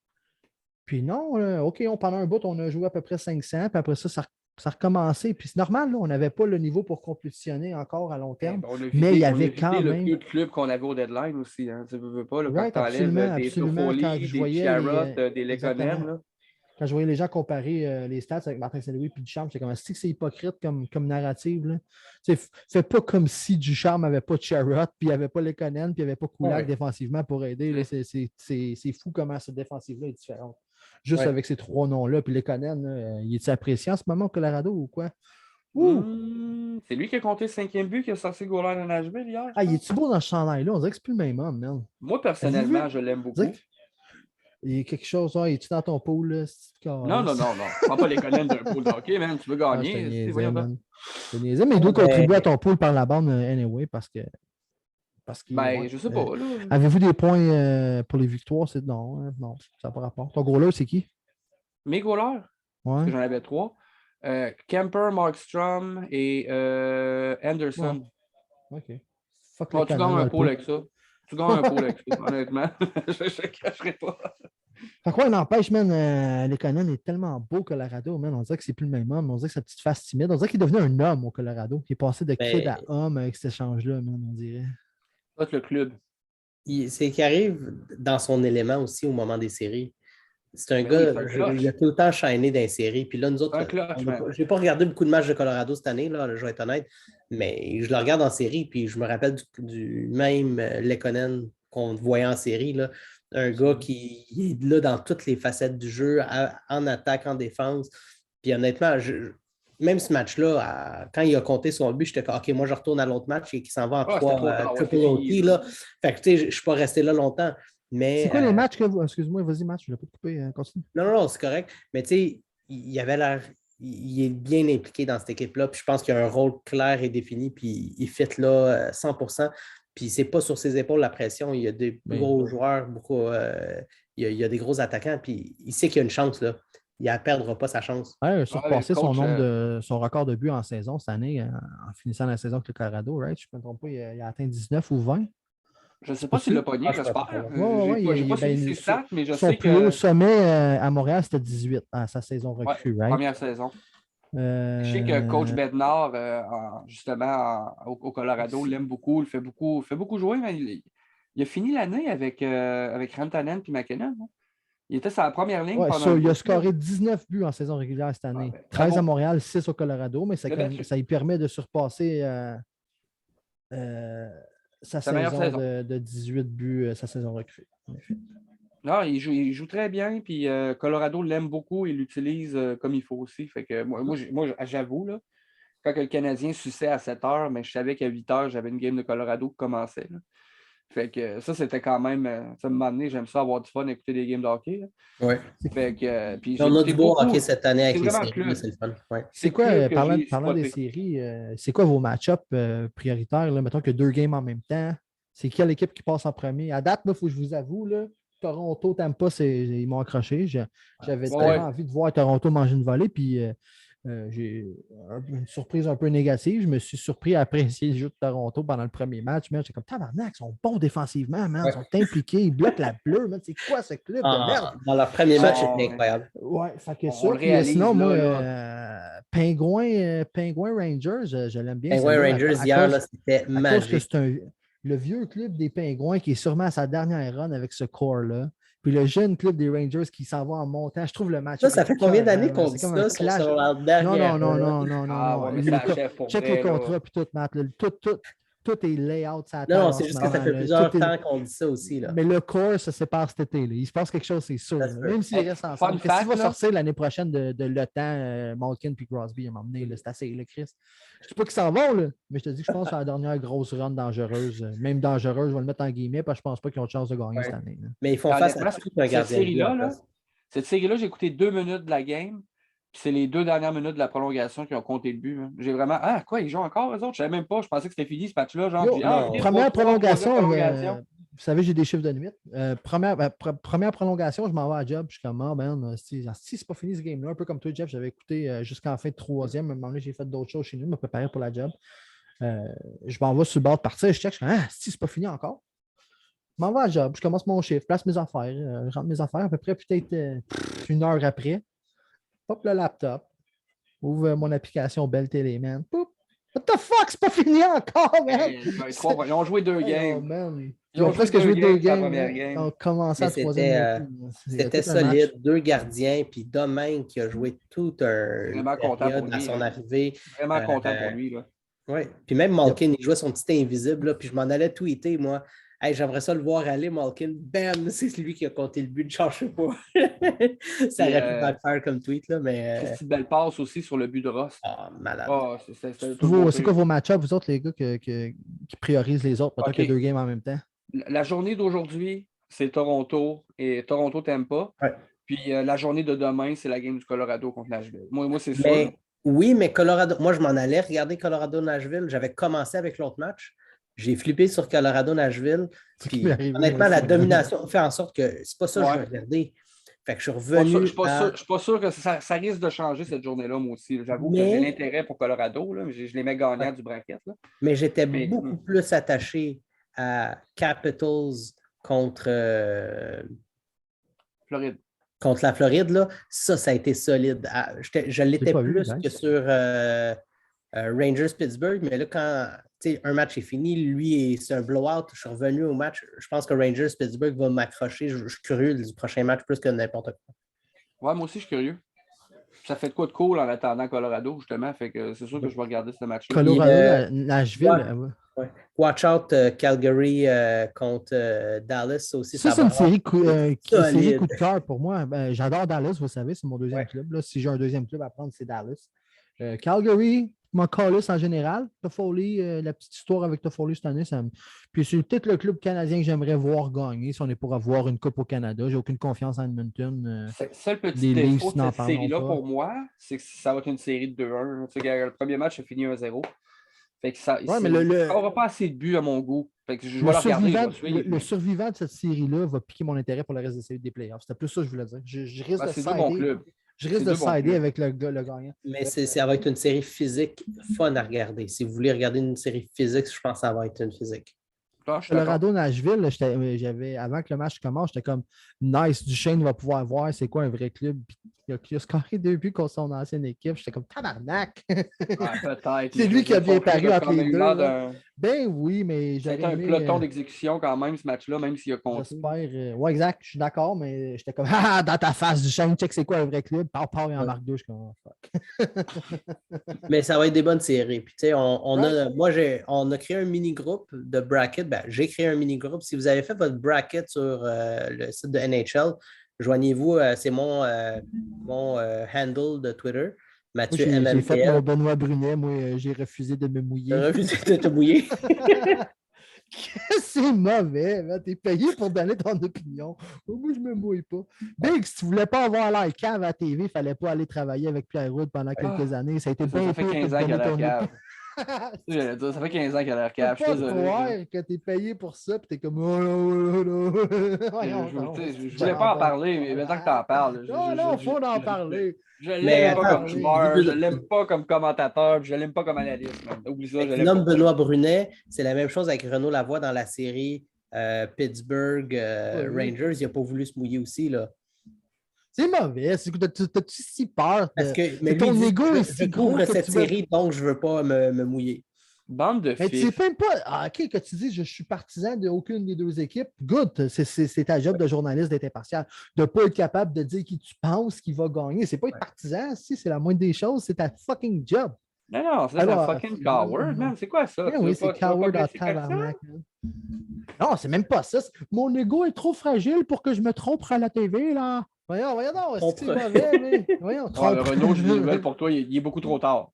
puis non, OK, pendant un bout, on a joué à peu près 500, puis après ça a recommencé. Puis c'est normal, là, on n'avait pas le niveau pour compétitionner encore à long terme. Mais il y avait quand même. Le peu de clubs qu'on avait au deadline aussi. Hein. Tu veux pas, là, right, quand tu enlèves des Toffoli, des Chiarot, des Lekonen. Quand je voyais les gens comparer les stats avec Martin Saint-Louis et Ducharme, c'est comme si c'est hypocrite comme narrative. Fais pas comme si Ducharme n'avait pas de Chiarot, puis il n'y avait pas Lekonen, puis il n'y avait pas Kulak défensivement pour aider. C'est fou comment cette défensive-là est différente. Juste avec ces 3 noms-là. Puis Lekonen, il est-tu apprécié en ce moment au Colorado ou quoi? C'est lui qui a compté le 5e but qui a sorti Golan de Nashville hier. Il est-tu beau dans ce chandail-là? On dirait que c'est plus le même homme, man. Moi, personnellement, je l'aime beaucoup. Il y a quelque chose, es-tu dans ton pool? Là, non. Prends pas les Lekonen d'un pool de hockey, man. Tu veux gagner. C'est niaisé, mais il doit contribuer à ton pool par la bande anyway parce que. Je sais pas. Avez-vous des points pour les victoires? Non, ça n'a pas rapport. Ton goaler, c'est qui? Mes goalers? Parce que j'en avais 3. Kemper, Markstrom et Anderson. OK. Tu gagnes un pôle avec ça. Honnêtement. Je ne cacherai pas. Fait quoi, n'empêche, man, Lekonen est tellement beau au Colorado, man. On dirait que c'est plus le même homme. On dirait que sa petite face timide. On dirait qu'il est devenu un homme au Colorado. Il est passé de kid à homme avec cet échange-là, man, on dirait. C'est le club. C'est qu'il arrive dans son élément aussi au moment des séries. C'est un gars, il a tout le temps shiné dans les séries. Puis là, nous autres, je n'ai pas regardé beaucoup de matchs de Colorado cette année, là, je vais être honnête, mais je le regarde en série, puis je me rappelle du même Lekonen qu'on voyait en série. Là. Un gars qui est là dans toutes les facettes du jeu, en attaque, en défense. Puis honnêtement, même ce match-là, quand il a compté son but, j'étais comme, OK, moi, je retourne à l'autre match et qui s'en va en 3 triple OT. Là. Fait que, tu sais, je ne suis pas resté là longtemps. C'est quoi les matchs que vous. Excuse-moi, vas-y, match, je ne vais pas te couper, continue. Non, c'est correct. Mais tu sais, il avait l'air. Il est bien impliqué dans cette équipe-là. Puis je pense qu'il a un rôle clair et défini. Puis il fit là 100%. Puis c'est pas sur ses épaules la pression. Il y a des gros joueurs, il y a des gros attaquants. Puis il sait qu'il y a une chance là. Il ne perdra pas sa chance. Surpasser son record de buts en saison cette année, en finissant la saison avec le Colorado, right? Je ne me trompe pas, il a atteint 19 ou 20. Je ne sais pas s'il l'a pogné, j'espère. Ouais, Je n'ai pas suivi ses stats, mais je son sais plus haut que... sommet à Montréal, c'était 18 à sa saison recrue. Ouais, première saison. Je sais que Coach Bednar, justement, au Colorado, l'aime beaucoup, il fait beaucoup jouer, mais il a fini l'année avec Rantanen et McKinnon. Hein. Il était sur la première ligne pendant il a scoré 19 buts en saison régulière cette année. 13 à Montréal, 6 au Colorado, mais ça lui permet de surpasser sa saison de 18 buts, sa saison recrue. Non, il joue très bien, puis Colorado l'aime beaucoup, il l'utilise comme il faut aussi. Fait que moi j'avoue, là, quand le Canadien suçait à 7 heures, mais je savais qu'à 8 heures, j'avais une game de Colorado qui commençait. Là. Fait que ça, c'était quand même. Ça me donné, j'aime ça avoir du fun, écouter des games de hockey. Oui. Fait que, puis on a du beau hockey cette année avec les séries, c'est le fun. Ouais. C'est quoi, parlant des séries, c'est quoi vos match-ups prioritaires? Là? Mettons que 2 games en même temps. C'est quelle équipe qui passe en premier? À date, il faut que je vous avoue, là, Toronto, Tampa, ils m'ont accroché. J'avais tellement envie de voir Toronto manger une volée, puis j'ai une surprise un peu négative. Je me suis surpris à apprécier le jeu de Toronto pendant le premier match. J'étais comme, tabarnak, ils sont bons défensivement, man. Ils sont impliqués, ils bloquent la bleue. Man. C'est quoi ce club de merde? Dans leur premier match, c'était incroyable. Ouais, fait que ça. Puis, sinon, moi, Pingouin Rangers, je l'aime bien. Pingouin Rangers, hier, c'était magique. Le vieux club des Pingouins qui est sûrement à sa dernière run avec ce corps-là. Puis le jeune club des Rangers qui s'en va en montant. Je trouve le match. Ça fait combien d'années qu'on dit ça sur leur dernière? Non. Check le contrat puis tout, Matt. Tout est layout. Non, c'est juste que ça fait plusieurs temps qu'on dit ça aussi. Là. Mais le corps se sépare cet été. Là. Il se passe quelque chose, c'est sûr. Même s'il reste ensemble. Qu'est-ce qui va sortir l'année prochaine de Le Temps, Malkin puis Crosby à m'emmener? C'est assez, là, Chris. Je ne dis pas qu'ils s'en vont, là, mais je te dis que je pense que c'est la dernière grosse run dangereuse. Même dangereuse, je vais le mettre en guillemets parce que je ne pense pas qu'ils ont de chance de gagner cette année. Là. Mais ils font face à tout un gardien. Cette série-là, j'ai écouté 2 minutes de la game. C'est les 2 dernières minutes de la prolongation qui ont compté le but. Hein. J'ai vraiment. Ah, quoi, ils jouent encore, eux autres? Je ne savais même pas. Je pensais que c'était fini ce match-là. Première prolongation, vous savez, j'ai des chiffres de nuit. Première prolongation, je m'en vais à job. Je suis comme, si c'est pas fini ce game-là, un peu comme toi, Jeff, j'avais écouté jusqu'en fin de 3e. À un moment donné, j'ai fait d'autres choses chez nous, me préparer pour la job. Je m'en vais sur le bord de partir. Je check, je dis, si c'est pas fini encore. Je m'en vais à job. Je commence mon chiffre, place mes affaires. Je rentre mes affaires à peu près peut-être 1 heure après. Pop le laptop, ouvre mon application Belle Télé, man. Poup. What the fuck, c'est pas fini encore, man! Ils ont joué 2 games. Ils ont presque joué 2 games. Ils ont commencé à 3e. C'était solide. 2 gardiens, puis Domingue qui a joué tout un vraiment content pour lui, à son arrivée. Vraiment content pour lui. Oui, puis même Malkin, il jouait son petit invisible, là, puis je m'en allais tweeter, moi. Hey, j'aimerais ça le voir aller, Malkin. Bam! C'est lui qui a compté le but de Charles, je sais pas. Ça aurait pu mal faire comme tweet, là, mais. C'est une belle passe aussi sur le but de Ross. Ah, malade. C'est quoi vos match-ups, vous autres, les gars, qui priorisent les autres, peut-être qu'il y a 2 games en même temps? La journée d'aujourd'hui, c'est Toronto et Toronto Tampa. Ouais. Puis la journée de demain, c'est la game du Colorado contre Nashville. Moi c'est sûr. Oui, mais Colorado, moi, je m'en allais regarder Colorado-Nashville. J'avais commencé avec l'autre match. J'ai flippé sur Colorado-Nashville. Puis, honnêtement, la domination fait en sorte que c'est pas ça que je vais regarder. Fait que je suis revenu. Je suis pas sûr que ça risque de changer cette journée-là, moi aussi. J'avoue que j'ai l'intérêt pour Colorado, là, mais je les mets gagnants du bracket. Là. Mais j'étais beaucoup plus attaché à Capitals contre Floride. Contre la Floride. Là. Ça a été solide. Je l'étais plus que sur Rangers-Pittsburgh, mais là, quand un match est fini, lui, c'est un blowout. Je suis revenu au match. Je pense que Rangers-Pittsburgh va m'accrocher. Je suis curieux du prochain match plus que n'importe quoi. Ouais, moi aussi, je suis curieux. Ça fait de quoi de cool en attendant Colorado, justement. Fait que c'est sûr que je vais regarder ce match-là. Colorado, Nashville. Ouais. Watch out Calgary contre Dallas aussi. Ça c'est une série coup de cœur pour moi. J'adore Dallas, vous savez, c'est mon deuxième club. Là. Si j'ai un deuxième club à prendre, c'est Dallas. Calgary, mon Callis en général. Toffoli, la petite histoire avec Toffoli cette année. Puis c'est peut-être le club canadien que j'aimerais voir gagner si on est pour avoir une coupe au Canada. J'ai aucune confiance en Edmonton. Le seul petit défaut de cette série-là pour moi, c'est que ça va être une série de 2-1. Le premier match a fini 1-0. Fait que ça n'aura pas assez de buts à mon goût. Fait que je vais regarder. Le survivant de cette série-là va piquer mon intérêt pour le reste de série des playoffs. C'était plus ça que je voulais dire. Je risque de sider avec le gagnant. Mais ça va être une série physique fun à regarder. Si vous voulez regarder une série physique, je pense que ça va être une physique. Colorado, Nashville, avant que le match commence, j'étais comme nice, Duchesne va pouvoir voir c'est quoi un vrai club. Puis, il a scoré 2 buts contre son ancienne équipe. J'étais comme tabarnak. Peut-être. C'est lui qui a bien paru entre les deux. Ben oui, mais c'était un peloton d'exécution quand même, ce match-là, même s'il a compté. J'espère. Oui, exact, je suis d'accord, mais j'étais comme dans ta face, Duchesne, check c'est quoi un vrai club. Part et en marque 2, je suis comme fuck. Mais ça va être des bonnes séries. Puis, tu sais, on a créé un mini-groupe de bracket. J'ai créé un mini-groupe. Si vous avez fait votre bracket sur le site de NHL, joignez-vous. C'est mon handle de Twitter. Mathieu MMPL. J'ai fait mon Benoît Brunet. Moi, j'ai refusé de me mouiller. J'ai refusé de te mouiller. C'est mauvais. T'es payé pour donner ton opinion. Moi, je me mouille pas. Big, si tu voulais pas avoir l'air cave à la TV, il fallait pas aller travailler avec Pierre Roud pendant quelques années. Ça a été bien fait 15 ans qu'il a l'air cave. Ça fait 15 ans qu'il a l'air cave. Je peux pas croire que t'es payé pour ça puis t'es comme je voulais pas en parler, mais maintenant que t'en parles. Non, faut en parler. Je l'aime pas comme joueur, je l'aime pas comme commentateur, je l'aime pas comme analyste. Oublie ça, je nomme Benoît Brunet, c'est la même chose avec Renaud Lavoie dans la série Pittsburgh Rangers. Il n'a pas voulu se mouiller aussi, là. C'est mauvais. T'as-tu si peur? Parce que ton ego est si gros cette série, donc je ne veux pas me mouiller. Bande de mais fifs. tu sais même pas. OK, que tu dis je suis partisan d'aucune des deux équipes. Good. C'est ta job de journaliste d'être impartial. De ne pas être capable de dire qui tu penses qui va gagner. C'est pas être partisan, si c'est la moindre des choses. C'est ta fucking job. Non, c'est un fucking coward, man. C'est quoi ça? Oui, c'est coward en tabarnak. Non, c'est même pas ça. Mon ego est trop fragile pour que je me trompe à la TV, là. Voyons donc, c'est mauvais, mais... Voyons, Renaud, je dis nouvelle pour toi, il est beaucoup trop tard.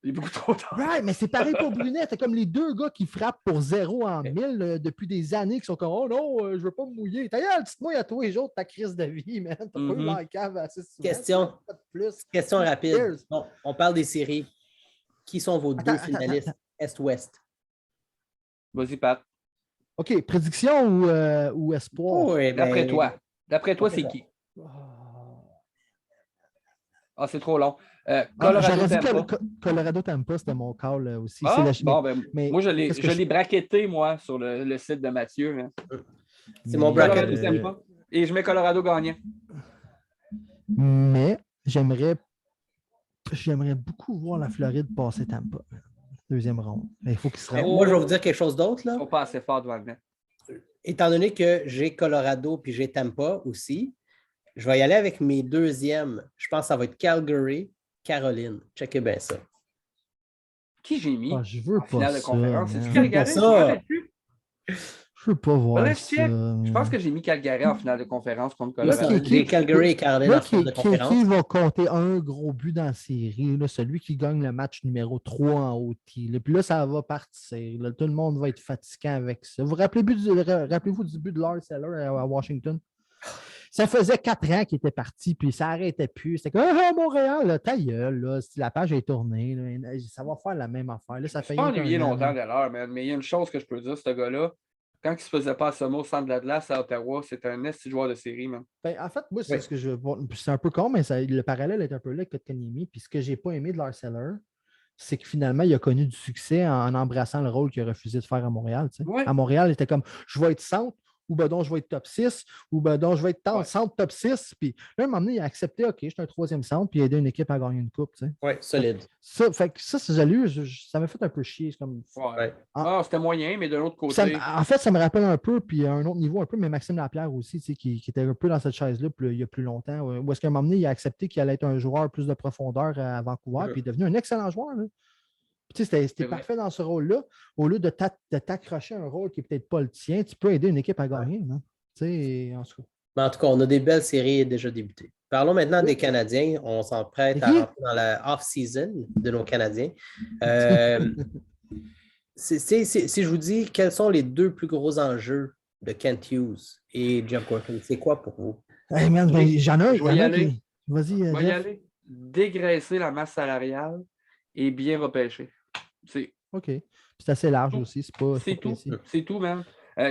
Right, mais c'est pareil pour Brunet. C'est comme les deux gars qui frappent pour 0 en 1000 depuis des années qui sont comme « Oh non, je veux pas me mouiller. » T'as une petite mouille à tous les jours de ta crise de vie, man. T'as pas eu la cave assez souvent. Question rapide. Bon, on parle des séries. Qui sont vos deux finalistes Est-Ouest? Vas-y, Pat. OK, prédiction ou espoir? Oh, D'après toi, c'est qui? Ah, c'est trop long. Colorado Tampa, c'était mon call aussi. Moi, je l'ai braquetté, moi, sur le site de Mathieu. Hein. C'est mon bracket. Et je mets Colorado gagnant. Mais j'aimerais beaucoup voir la Floride passer Tampa. Deuxième ronde. Il faut qu'il se rende. Moi, je vais vous dire quelque chose d'autre. Ils ne sont pas assez forts devant le net. Étant donné que j'ai Colorado puis j'ai Tampa aussi, je vais y aller avec mes deuxièmes. Je pense que ça va être Calgary, Caroline. Checkez bien ça. Qui j'ai mis? Je veux pas finale ça. De conférence. C'est Calgary? Je veux pas voir ça. Je pense que j'ai mis Calgary en finale de conférence contre Colorado. J'ai Calgary et Caroline en finale de conférence. Qui va compter un gros but dans la série? Là, celui qui gagne le match numéro 3 en OT. Puis là, ça va partir. Là, tout le monde va être fatiguant avec ça. Rappelez-vous du but de Lars Eller à Washington? Ça faisait 4 ans qu'il était parti, puis ça n'arrêtait plus. C'était comme Montréal, là, ta gueule, là, si la page est tournée, là, ça va faire la même affaire. Là, ça fait pas ennuyé longtemps de l'heure, mais il y a une chose que je peux dire, ce gars-là, quand il se faisait pas à Somo au centre de la glace à Ottawa, c'était un esti joueur de série, man. Ben, en fait, moi, c'est ce que je veux. C'est un peu con, mais le parallèle est un peu là avec Kotkaniemi. Puis ce que j'ai pas aimé de Lars Eller, c'est que finalement, il a connu du succès en embrassant le rôle qu'il a refusé de faire à Montréal. Ouais. À Montréal, il était comme je vais être centre. Ou ben donc je vais être top 6, ou ben donc je vais être centre top 6. Puis là, à un moment donné, il a accepté, OK, je suis un troisième centre, puis il a aidé une équipe à gagner une coupe. Oui, solide. Ça j'ai lu, ça m'a fait un peu chier. Comme... c'était moyen, mais de l'autre côté. En fait, ça me rappelle un peu, puis à un autre niveau un peu, mais Maxime Lapierre aussi, qui était un peu dans cette chaise-là il y a plus longtemps. Où est-ce qu'à un moment donné, il a accepté qu'il allait être un joueur plus de profondeur à Vancouver, puis il est devenu un excellent joueur. Là. C'était parfait dans ce rôle-là. Au lieu de t'accrocher à un rôle qui n'est peut-être pas le tien, tu peux aider une équipe à gagner. En tout cas, on a des belles séries déjà débutées. Parlons maintenant des Canadiens. On s'emprête à rentrer dans la off-season de nos Canadiens. Si je vous dis quels sont les deux plus gros enjeux de Kent Hughes et Jeff Gorton, c'est quoi pour vous? Hey man, j'en ai un. Je vais y aller. Vas-y, je vais y aller. Dégraisser la masse salariale et bien repêcher. OK. C'est assez large aussi. C'est tout, man.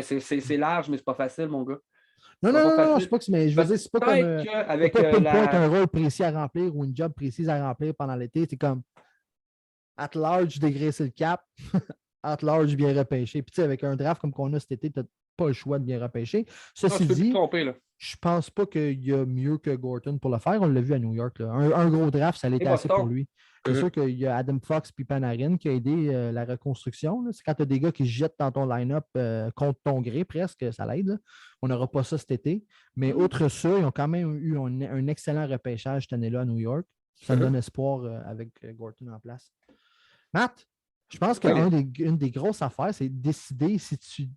C'est large, mais c'est pas facile, mon gars. Non, je sais pas que mais je veux dire, c'est pas comme avec un rôle précis à remplir ou une job précise à remplir pendant l'été. C'est comme at large, dégraisser le cap. at large bien repêché. Puis, tu sais, avec un draft comme qu'on a cet été, tu n'as pas le choix de bien repêcher. Ceci tu peux dit, te tromper, là. je pense pas qu'il y a mieux que Gorton pour le faire. On l'a vu à New York. Là. Un gros draft, ça l'était assez pour lui. C'est sûr qu'il y a Adam Fox et Panarin qui a aidé la reconstruction. Là. C'est quand tu as des gars qui se jettent dans ton line-up contre ton gré, presque, ça l'aide. Là. On n'aura pas ça cet été. Mais outre ça, ils ont quand même eu un excellent repêchage cette année-là à New York. Ça me donne espoir avec Gorton en place. Matt, je pense qu'une des grosses affaires, c'est décider si tu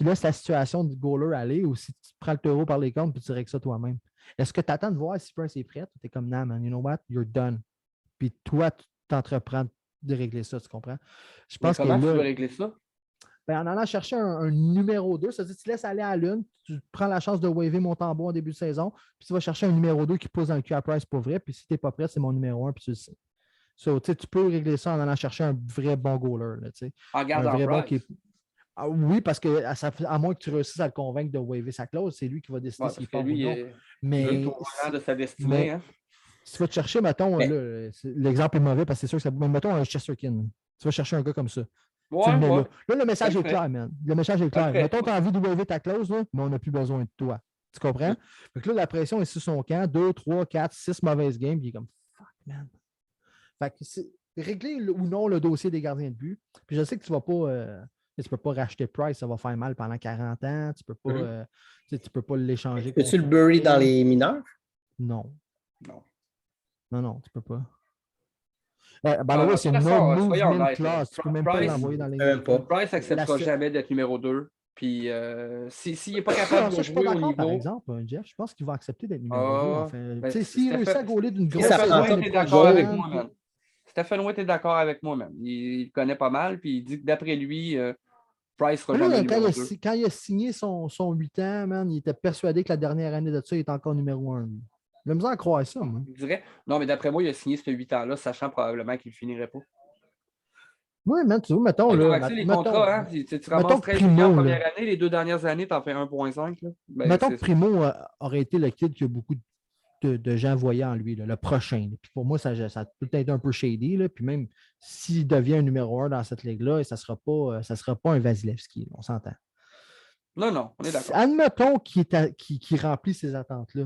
laisses la situation du goaler aller ou si tu prends le taureau par les cornes et tu règles ça toi-même. Est-ce que tu attends de voir si Price est prêt ou tu es comme, non, man, you know what, you're done. Puis toi, tu t'entreprends de régler ça, tu comprends? Je pense comment tu veux régler ça? Ben, en allant chercher un numéro 2, c'est-à-dire que tu laisses aller à l'une, tu prends la chance de waver mon tambour en début de saison, puis tu vas chercher un numéro 2 qui pousse dans le cul à Price pour vrai, puis si tu n'es pas prêt, c'est mon numéro 1, puis tu le sais. So, tu peux régler ça en allant chercher un vrai bon goaler. Là, en gardant un vrai Price. bon qui est... oui, parce que à moins que tu réussisses à le convaincre de waver sa clause, c'est lui qui va décider s'il est fort ou non. Mais il est de sa destinée. Hein? Si tu vas te chercher, mettons, l'exemple est mauvais parce que c'est sûr que ça. Mais mettons un Chesterkin. Tu vas chercher un gars comme ça. Ouais. Là, le message est clair, man. Le message est clair. Mettons, tu as envie de waver ta clause, là, mais on n'a plus besoin de toi. Tu comprends? Donc là, la pression est sur son camp. 2, 3, 4, 6 mauvaises games. Puis il est comme fuck, man. Fait que c'est régler ou non le dossier des gardiens de but. Puis je sais que tu ne vas pas. Tu peux pas racheter Price, ça va faire mal pendant 40 ans. Tu ne peux pas l'échanger. Peux-tu le bury dans les mineurs? Non. Non, tu peux pas. C'est une non-movement clause. Tu peux même pas l'envoyer dans les... Price n'acceptera jamais d'être numéro 2. Puis s'il n'est pas capable de jouer au niveau... Par exemple, Jeff, je pense qu'il va accepter d'être numéro 2. S'il réussit à gauler d'une grosse... Stéphane White est d'accord avec moi, même. Il connaît pas mal, puis il dit que d'après lui... Price sera jamais numéro 2. Quand il a signé son 8 ans, man, il était persuadé que la dernière année de ça, il était encore numéro 1. J'ai misère à croire ça, moi. Je dirais, non, mais d'après moi, il a signé ce 8 ans-là, sachant probablement qu'il ne finirait pas. Oui, man, tu vois, mettons... les contrats, hein, tu ramasses 13 millions la première année, les 2 dernières années, tu en fais 1,5. Mettons que Primo aurait été le kid que beaucoup de gens voyaient en lui, là, le prochain. Puis pour moi, ça peut être un peu shady. Là, puis même s'il devient un numéro 1 dans cette ligue-là, ça ne sera pas un Vasilevski, on s'entend. Non, on est d'accord. Admettons qu'il remplit ces attentes-là.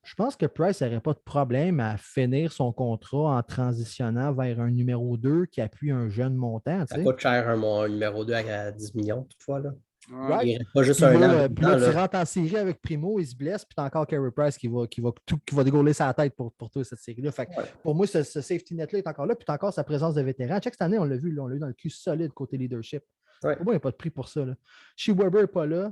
Je pense que Price n'aurait pas de problème à finir son contrat en transitionnant vers un numéro 2 qui appuie un jeune montant. Ça coûte cher un numéro 2 à 10 millions toutefois. Là. Right. Il reste pas juste un an. Puis là, tu rentres en série avec Primo, il se blesse, puis tu as encore Carey Price qui va dégauler sa tête pour toi cette série-là. Fait que pour moi, ce safety net-là est encore là, puis tu as encore sa présence de vétéran. Check cette année, on l'a vu, là, on l'a eu dans le cul solide côté leadership. Pour moi, il n'y a pas de prix pour ça. Shea Weber n'est pas là.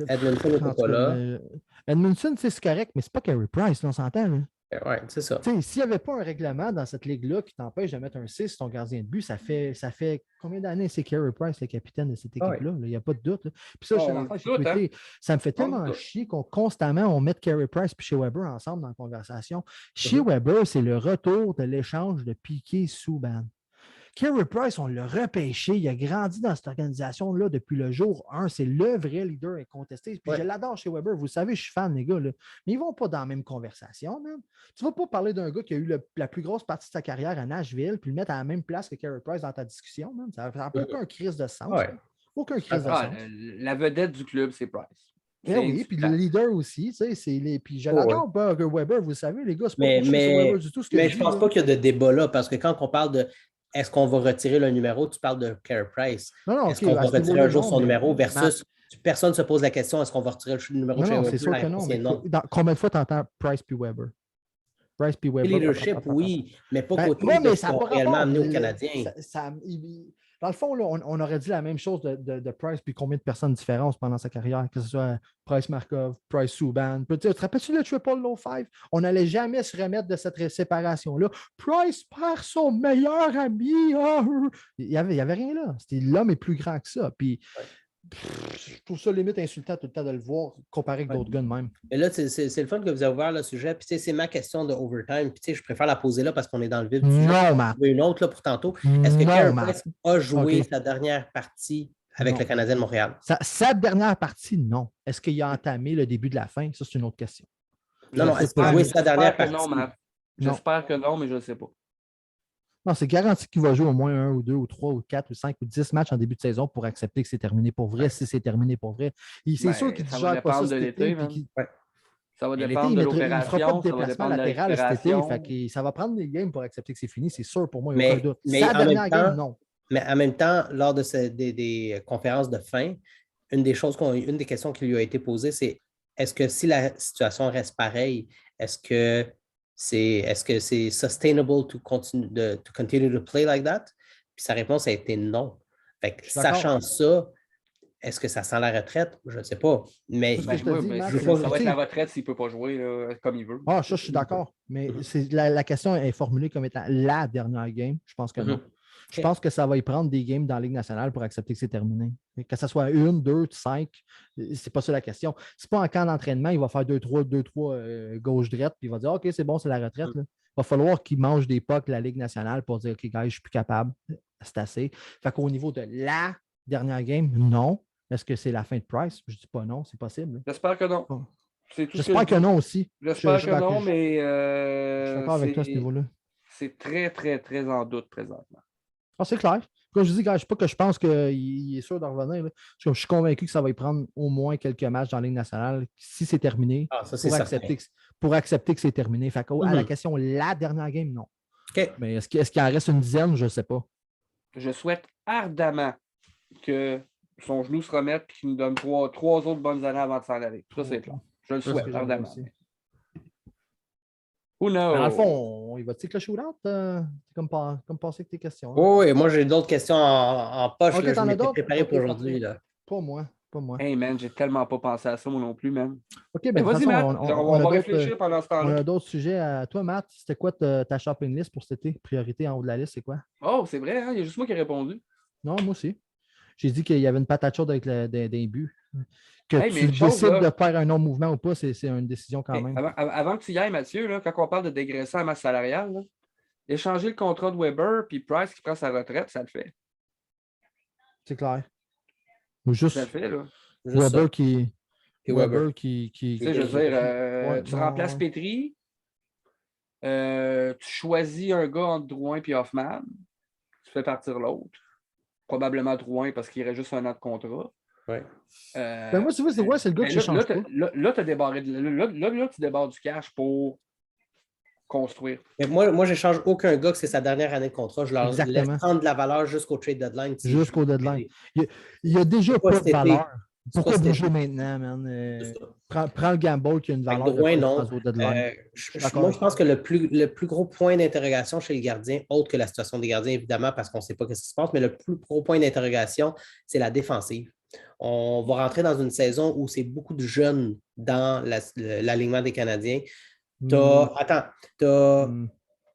Edmondson n'est pas là. Edmondson, c'est correct, mais c'est pas Carey Price, là, on s'entend. Là. Oui, c'est ça. S'il n'y avait pas un règlement dans cette ligue-là qui t'empêche de mettre un 6 sur ton gardien de but, ça fait combien d'années c'est Carey Price, le capitaine de cette équipe-là? Il n'y a pas de doute. Là. Puis ça, ça me fait tellement chier qu'on constamment mette Carey Price et Shea Weber ensemble dans la conversation. Shea Weber, c'est le retour de l'échange de Piquet-Souban. Carey Price, on l'a repêché. Il a grandi dans cette organisation-là depuis le jour 1. C'est le vrai leader incontesté. Puis je l'adore chez Weber. Vous savez, je suis fan, les gars. Là. Mais ils ne vont pas dans la même conversation, man. Tu ne vas pas parler d'un gars qui a eu la plus grosse partie de sa carrière à Nashville puis le mettre à la même place que Carey Price dans ta discussion, man. Ça n'a aucun crise de sens. Aucun crise de sens. La vedette du club, c'est Price. Oui, puis le leader aussi, tu sais, puis je l'adore Burger Weber, vous savez, les gars, c'est pas sur Weber du tout. Mais je pense pas qu'il y a de débat là, parce que quand on parle de est-ce qu'on va retirer le numéro, tu parles de Carey Price. Est-ce qu'on va retirer un jour son numéro versus personne ne se pose la question, est-ce qu'on va retirer le numéro de Weber? C'est sûr que non. Combien de fois tu entends Price puis Weber? Price puis Weber. Leadership, oui, mais pas côté de ce qu'on a réellement amené aux Canadiens. Dans le fond, là, on aurait dit la même chose de Price puis combien de personnes différentes pendant sa carrière, que ce soit Price Markov, Price Subban. Tu te rappelles-tu le Triple Low 5? On n'allait jamais se remettre de cette séparation-là. Price perd son meilleur ami. Il n'y avait rien là. L'homme est plus grand que ça. Puis je trouve ça limite insultant tout le temps de le voir comparé avec d'autres gars de même. Mais là, c'est le fun que vous avez ouvert le sujet. Puis c'est ma question de overtime. Puis je préfère la poser là parce qu'on est dans le vif du sujet. Non, Matt. Une autre là pour tantôt. Est-ce que Carey Price a joué sa dernière partie avec le Canadien de Montréal? Sa dernière partie, non. Est-ce qu'il a entamé le début de la fin? Ça, c'est une autre question. Non, est-ce qu'il a joué sa dernière partie? J'espère que non, mais je ne sais pas. Non, c'est garanti qu'il va jouer au moins 1 ou 2 ou 3 ou 4 ou 5 ou 10 matchs en début de saison pour accepter que c'est terminé pour vrai, si c'est terminé pour vrai. C'est sûr qu'il ne Ça va digère pas ça dépendre de cet été. l'été, man. Ça va Mais l'été, dépendre de il ne fera pas de l'opération, ça va déplacement dépendre de la latéral cet été. récupération. Ça va prendre des games pour accepter que c'est fini, c'est sûr pour moi, il n'y a aucun doute. Mais Sa en même dernière game, temps, non. mais en même temps, lors de des conférences de fin, une des questions qui lui a été posée, c'est est-ce que si la situation reste pareille, est-ce que c'est sustainable to continue to play like that? Puis sa réponse a été non. Fait que, sachant ça, est-ce que ça sent la retraite? Je ne sais pas. Mais ce que je te dis, Matt, ça va être la retraite s'il ne peut pas jouer là, comme il veut. Ah, ça, je suis d'accord. Mais la question est formulée comme étant la dernière game. Je pense que non. Je pense que ça va y prendre des games dans la Ligue nationale pour accepter que c'est terminé. Que ce soit 1, 2, 5, c'est pas ça la question. C'est pas en camp d'entraînement, il va faire 2-3 gauche-droite, puis il va dire OK, c'est bon, c'est la retraite. Là. Il va falloir qu'il mange des pucks la Ligue nationale pour dire OK, gars, je suis plus capable. C'est assez. Fait qu'au niveau de la dernière game, non. Est-ce que c'est la fin de Price? Je dis pas non, c'est possible. J'espère que non. J'espère que non aussi. J'espère que non, mais je suis d'accord avec toi à ce niveau-là. C'est très, très, très en doute présentement. Ah, c'est clair. Comme je dis, je sais pas que je pense qu'il est sûr de revenir. Je suis convaincu que ça va y prendre au moins quelques matchs dans la Ligue nationale si c'est terminé pour accepter que c'est terminé. Fait à la question, la dernière game, non. Mais est-ce qu'il en reste une dizaine? Je ne sais pas. Je souhaite ardemment que son genou se remette et qu'il nous donne trois autres bonnes années avant de s'en aller. Ça, c'est clair. Je le souhaite ardemment. Who knows? Dans le fond, il va-t-il que le shootout? Comme passer avec tes questions. Hein? Oh, et moi, j'ai d'autres questions en poche. Okay, je m'étais préparé pour aujourd'hui. Pas moi. Hey, man, j'ai tellement pas pensé à ça, moi non plus, man. OK, ben vas-y, Matt. On va réfléchir pendant ce temps-là. On a d'autres sujets à toi, Matt. C'était quoi ta shopping list pour cet été? Priorité en haut de la liste, c'est quoi? Oh, c'est vrai, hein? Il y a juste moi qui ai répondu. Non, moi aussi. J'ai dit qu'il y avait une patate chaude avec des buts. Que tu décides de faire un non-mouvement ou pas, c'est une décision quand même. Avant que tu y ailles, Mathieu, là, quand on parle de dégraisser la masse salariale, là, échanger le contrat de Weber puis Price qui prend sa retraite, ça le fait. C'est clair. Ou juste ça le fait, là. Weber qui. Weber qui. Tu sais, je veux dire, tu remplaces Petrie, tu choisis un gars entre Drouin et Hoffman, tu fais partir l'autre. Probablement Drouin parce qu'il reste juste un an de contrat. Ouais. Moi, tu vois, c'est le gars qui change pas. Là, tu débarres du cash pour construire. Mais moi, je n'échange aucun gars que c'est sa dernière année de contrat. Je leur laisse prendre de la valeur jusqu'au trade deadline. Jusqu'au deadline. Il n'y a déjà pas de valeur. Pourquoi bouger maintenant, man? Prends le gamble qui a une valeur Drouin, non. Au deadline. Moi, je pense que le plus gros point d'interrogation chez le gardien, autre que la situation des gardiens, évidemment, parce qu'on ne sait pas ce qui se passe, mais le plus gros point d'interrogation, c'est la défensive. On va rentrer dans une saison où c'est beaucoup de jeunes dans l'alignement des Canadiens. Tu as